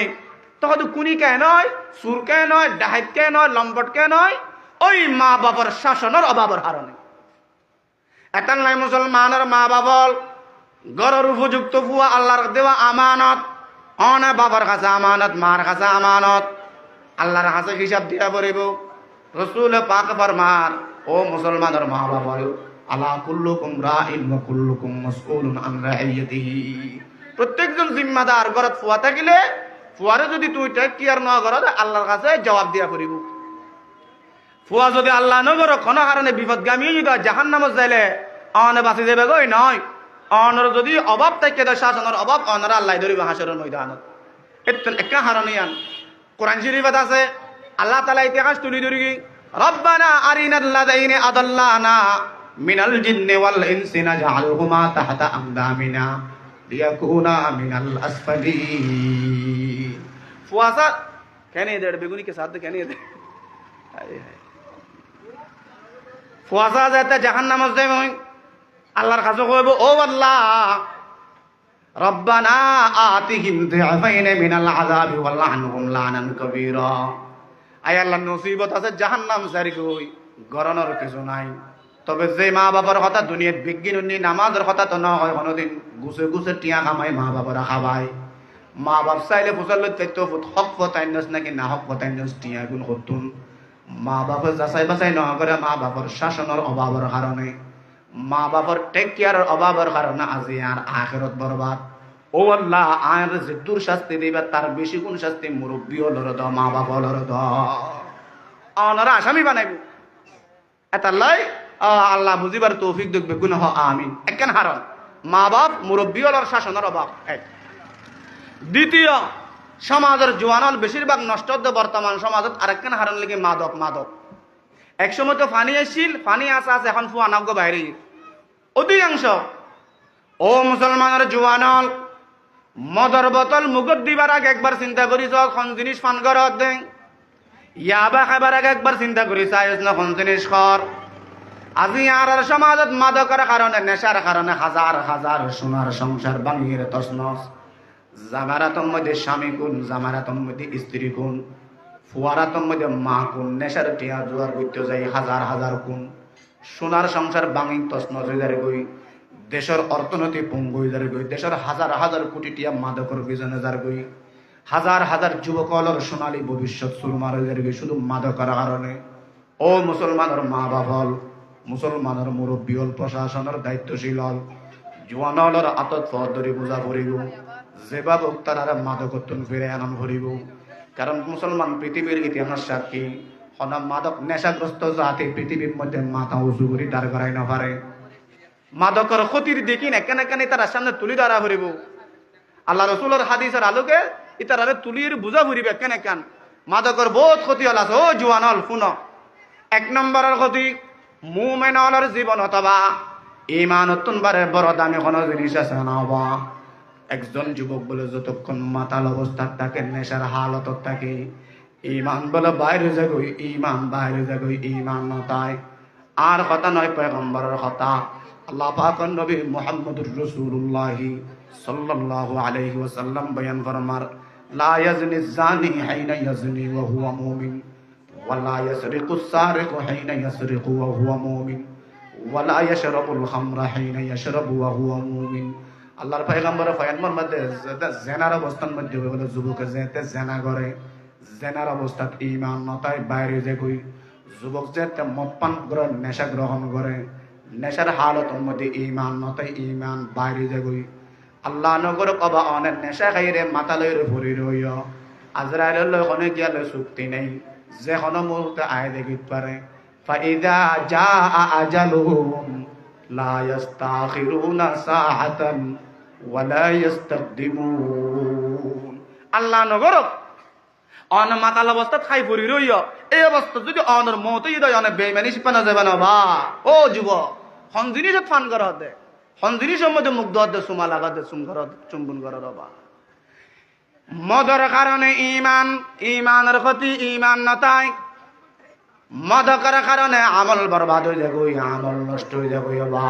তখন কুনি কে নয়, সুর কে নয়, ডাহাইত কে নয়, লম্পট কে নয়, ওই মা বাবার শাসনের অভাবের হারণে। এটার নাই মুসলমানের মা বাবল গড়ের উপযুক্ত ফুয়া আল্লাহর দেওয়া আমানত, অনে বাবার কাছে আমানত, মার কাছে আমানত, আল্লাহর কাছে হিসাব দিয়া পড়িব। রাসূল পাক ফরমান ও মুসলমানের মা বাবা, আলা কুল্লুকুম রাইন ওয়া কুল্লুকুম মাসউলুন আন রাইয়াতিহি। প্রত্যেকজন জিম্মাদার ঘরত ফুয়া থাকিলে ফুয়ারে যদি তুই টেক কেয়ার না করো আল্লাহর কাছে জবাব দিয়া পড়িব। ফুয়া যদি আল্লাহ নগর কোনো কারণে বিপদগামী যদি জাহান্নামত যাইলে অনে বাঁচি যাবে গই নয়, অনর যদি অভাব থাকে শাসনের অভাব অনরা আল্লাহ ধরিব হাসরের ময়দানত। একটা হারণে আন কোরআন শরীফত আছে আল্লাহ তাআলা ইতিহাস তুলি ধরি রব্বানা আরিনাল্লাযাইনি আদাল্লানা মিনাল জিন্নি ওয়াল ইনসি নাজআলহুমা তাহতা আমদামিনা লিয়াকুনা মিনাল আসফালিন। ফুয়াসা কেন এদের বেগুনি কে সাথ কেন এদের ফুয়াসা যাতে জাহান্নামত যাবে আল্লাহর কাছে কইব ও আল্লাহ রব্বানা আতিহিম যিআফাইন মিনাল আযাবি ওয়ালআনহুম লানান কাবীরা। আয় আল্লাহ নসিবত আছে জাহান্নাম সারি কই গরনের কিছু নাই। তবে যে মা বাবার কথা দুনিয়াত বিজ্ঞান উনি নামাজের কথা তো না হয় কোনোদিন গুছে গুছে টিয়া কামাই মা বাবারা খাবাই। মা বাপ চাইলে ফুসাল তো হক ফতাইনস নাকি না হক ফতাইনস টিয়া গুণ হতুন। মা বাপের যাচাই বাছাই না করে মা বাবার শাসনের অভাবের কারণে, মা বাবার টেক কেয়ারের অভাবের কারণে আজি আর আখিরত বরবাদ। ও আল্লাহ আর যে দূর শাস্তি দিবা তার বেশি গুণ শাস্তি মুরব্বী হলর দ মা বাপ হলর দ অনারা আসামি বানাইব। এতাল্লাই আল্লাহ বুঝিবার তৌফিক দেখবে গুণ হ আমিন। একখান হারণ মা বাপ মুরব্বী হলর শাসনের অভাব এক। দ্বিতীয় সমাজের জোয়ানল বেশিরভাগ নষ্ট বর্তমান সমাজত আরেকখান হারণ লেগে মাদক। মাদক একসময় তো ফানি আসছিল, ফানি আসা আছে এখন ফুয়া নাগ্য বাইরে অধিকাংশ। ও মুসলমানের জোয়ানল মদর বোতল মুখত দিবার আগে একবার চিন্তা করিস কোন জিনিস পান করত দেন, ইয়াবা খাবার আগে একবার চিন্তা করিস না কোন জিনিস কর। আজি আর সমাজত মাদকের কারণে নেশার কারণে হাজার হাজার সোনার সংসার ভাঙিয়ে তছনছ। জামারাতর মধ্যে স্বামী কোন, জামারাতর মধ্যে স্ত্রী কোন, ফুয়ারাতর মধ্যে মা কোন, নেশার টিয়া জোয়ার করতে যাই হাজার হাজার কোন, সোনার সংসার ভাঙি তছনছ হয়ে যায় গই, দেশের অর্থনীতি পঙ্গু হয়ে যায় গই, দেশের হাজার হাজার কোটি টিয়া মাদকর পিছনে যার গই, হাজার হাজার যুবকলর সোনালী ভবিষ্যৎ সুরমার হয়ে যায় গই শুধু মাদকের কারণে। ও মুসলমানের মা বাবল, মুসলমানের মুরব্বী হল, প্রশাসনের দায়িত্বশীল হল, জোয়ানলর আতত ফর ধরে বোঝা ভরিব, যেভাবে তারা মাদকত্বন ফিরে আনন ভরিব। কারণ মুসলমান পৃথিবীর ইতিহাস সাক্ষী হন মাদক নেশাগ্রস্ত জাতি পৃথিবীর মধ্যে মাথা উঁচু করে দাঁড় করাই না পারে। মাদকের ক্ষতির দেখি একেন একেন তারা সামনে তুলি ধরা ভরিব। আল্লাহ রসুলের হাদিসের আলোকে ইতারে তুলির বুঝা ভরিব একেন একেন মাদকের বহুত ক্ষতি হল আছে। ও জোয়ানল শুন, এক নম্বরের ক্ষতি মুমিনর জীবন অথবা ইমান অত্যন্তবারে বড় দামি কোনো জিনিস আছে না। একজন যুবক বলে যতক্ষণ মাতাল অবস্থার থাকে, নেশার হালত থাকে, ইমান বলে বাইরে যাগই, ইমান বাইরে যাগই, ইমান নতায় আর কথা নয় পয়গম্বরের কথা। আল্লাহ পাকের নবী মুহাম্মদুর রাসূলুল্লাহ সাল্লাল্লাহু আলাইহি ওয়াসাল্লাম বয়ান ফরমার লা ইয়াজনি জানি হাইনা ইয়াজনি ওয়া হুয়া মুমিন ওয়া লা ইয়াসরিকু সারিকু হাইনা ইয়াসরিকু ওয়া হুয়া মুমিন ওয়া লা ইয়াশরাবুল খামরা হাইনা ইয়াশরাবু ওয়া হুয়া মুমিন আল্লাহর পয়গম্বর ফয়ানমর মধ্যে জেনার অবস্থান মধ্যে বলে যুবকে যেতে জেনা করে জেনার অবস্থাত ইমান নতায় বাইরে যে কই যুবক যেতে মদ পান করে নেশা গ্রহণ করে নেশার হালতের মধ্যে ইমান নতায় ইমান বাইরে যে কই আল্লাহ নগর কবা অনেক নেশা খাইরে মাথা লইরে ভরি রইয় আজরাইলের লই কোনে গিয়ালে চুক্তি নেই যে কোনো মুহূর্তে আয় দেখিত পারে ফাইদা জা আজালুহুম লা ইস্তাখিরুনা সাআতান ওয়ালা ইস্তাকদিমুন। আল্লাহ নগর অন মাতাল অবস্থা খাই ভরি রইয় এই অবস্থা যদি অনর মত ইদয় অনেক বেইমানি শিপানা যাবে না বা ও যুবক হন জিনিসত ফান করা হতে হন জিনিসের মধ্যে মুগ্ধ হতে চুমা লাগাতে চুম্বন করার বা মদর কারণে ইমান ইমানের ক্ষতি ইমান নতায় মদ করার কারণে আমল বরবাদ হয়ে যাবে আমল নষ্ট হয়ে যাবে বা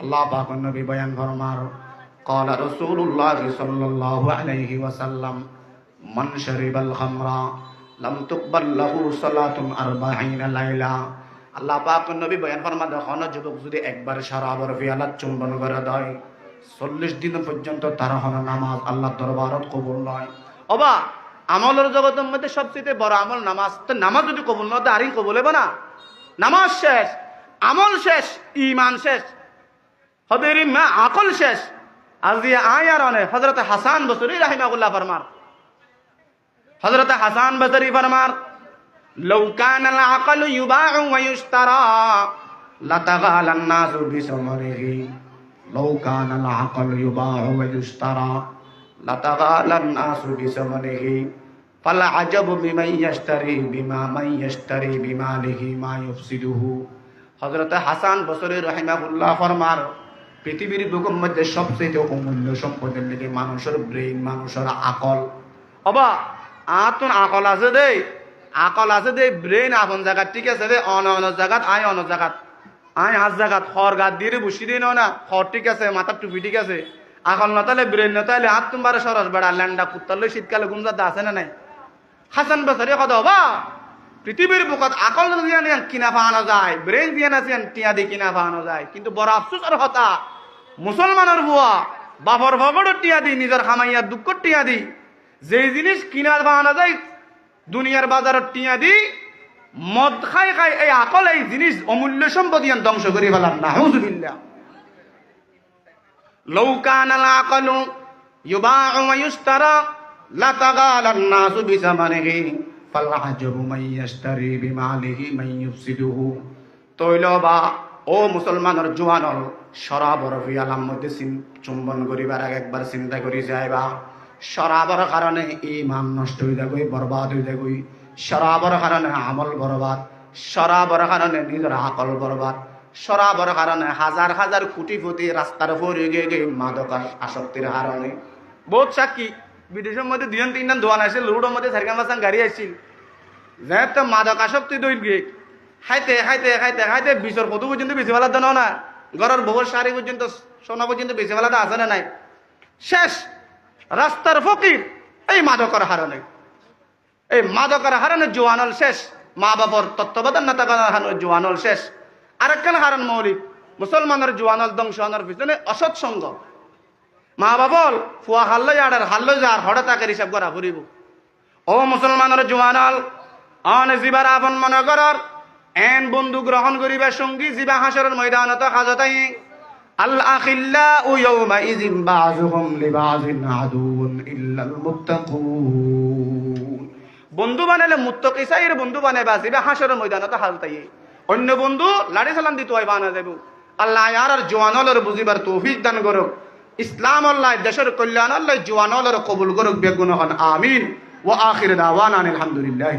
আল্লাহ পাক নবী বয়ান ফরমার قال رسول الله صلى الله عليه وسلم من شرب الخمر لم تقبل له صلاة 40 লাইলা। আল্লাহ পাক নবী বয়ান ফরমার দেখুন যুবক যদি একবার শরাবের পিয়ালা চুম্বন করে দেয় 40 দিন পর্যন্ত তার হলো নামাজ আল্লাহর দরবারত কবুল নয়। ওবা আমলের জগতের মধ্যে সবচেয়ে বড় আমল নামাজ। তো নামাজ যদি কবুল না হয় আরই কবুল হবে না। নামাজ শেষ, আমল শেষ, ঈমান শেষ, হদের মা আকল শেষ। আজ দিয়ে আয়ার অনে হযরত হাসান বসরি রাহিমাহুল্লাহ ফরমার হযরত হাসান বসরি ফরমার লাউ কানাল আকল ইউবাউ ওয়া ইশতারা লাতাগালান নাসু বিসমরিহি লাউ কানাল আকল ইউবাউ ওয়া ইশতারা লাতাগালান নাসু বিসমরিহি ফালা আজাবু বিমান ইয়াশতারি বিমা মান ইয়াশতারি বিমালিহি মা ইউফসিদুহু। হযরত হাসান বসরি রাহিমাহুল্লাহ ফরমার পৃথিবীর বুকের মধ্যে সবচেয়ে অমূল্য সম্পদের লেগে মানুষের ব্রেইন মানুষের আকল। অবা আতুন আকল আছে দে আকল আছে দে ব্রেইন আপন জায়গা ঠিক আছে দে অন জায়গাত আয় অন জায়গাত আয় হাজ জায়গাত খর গাত দিয়ে বসি দিয়ে না খর ঠিক আছে মাথার টুপি ঠিক আছে আকল নতালে ব্রেইন নতালে হাত তোমারে সরস বেড়া ল্যান্ডা কুত্তালে শীতকালে গুমজাত আছে না নাই। হাসান বসরি কথা বা পৃথিবীর বুকত আকল দিয়ে কিনা পাওয়ানো যায় ব্রেইন দিয়ে না টিয়া দিয়ে কিনা পাওয়ানো যায় কিন্তু বড় আফসোসের কথা মুসলমানের বুয়া বাপর ভগড় টিয়া দি নিজের খামাইয়ার দুঃখ টিয়া দি যে জিনিস কিনা পাওয়ানো যায় দুনিয়ার বাজারের টিয়া দি মদ খাই খাই এই আকল এই জিনিস অমূল্য সম্পদ ধ্বংস করে ফেলাম না। হুজুবিল্লাহ লাউ কানাল আকলু ইউবাউ ওয়া ইশতারা লাতাগালান নাসু বিসামানিহি ফাল আজাবু মান ইয়াশতারি বিমালিহি মান ইউফসিদুহু। তৈলবা ও মুসলমানের জোয়ানল শরাবর পিয়ালার মধ্যে চুম্বন করিবার আগে একবার চিন্তা করি যাইবা শরাবর কারণে ঈমান নষ্ট হয়ে যাবে বরবাদ হয়ে যাবে শরাবর কারণে আমল বরবাদ শরাবর কারণে নিজের আকল বরবাদ শরাবর কারণে হাজার হাজার কোটি কোটি রাস্তার উপরে গিয়ে মাদক আসক্তির কারণে বহুত সাক্ষী বিদেশের মধ্যে 2-3 দোয়ান আসছিল রোডের মধ্যে সারকাম বাসান গাড়ি আসছিল যেহেতু মাদক আসক্তি দৈর গিয়ে খাইতে খাইতে খাইতে খাইতে বিশর কত পর্যন্ত বেশি বেলা দেন না ঘরের বহু শাড়ি পর্যন্ত সোনা পর্যন্ত বেশি বেলাটা আছে না নাই শেষ রাস্তার ফকির এই মাদকের হারণে এই মাদকের হারণে জোয়ানল শেষ মা বাবার তত্ত্বাবধান না থাকার হারণে জোয়ানল শেষ আরেকখান হারণ মৌলিক মুসলমানের জোয়ানল ধ্বংসনের পিছনে অসৎ সঙ্গ মা বাবল ফুয়া হাল্লো আড়ার হাল্লো যার হঠাৎ তাকে হিসাব করা ফুরিব ও মুসলমানের জোয়ানল অন জীবার আপন মনে করার এন বন্ধু গ্রহণ করিবার সঙ্গী জীবা হাসরের ময়দানত হাজতাই আল আখিল্লাউ ইয়াউমাইযিন বাযুহুম লিবাযিন আদুউন ইল্লাল মুত্তাকুন। বন্ধু বানালে মুত্তাকি সাইর বন্ধু বানাইবা জীবা হাসরের ময়দানত হাজতাই অন্য বন্ধু লাড়ি সালাম দিতে হয় বানা যাবো। আল্লাহ আর জওয়ানলের বুঝিবার তৌফিক দান করুক। ইসলাম আল্লাহ দেশের কল্যাণ আল্লাহ জওয়ানলের কবুল করুক বেগুন হন আমিন ওয়া আখির দাওয়ানা আলহামদুলিল্লাহ।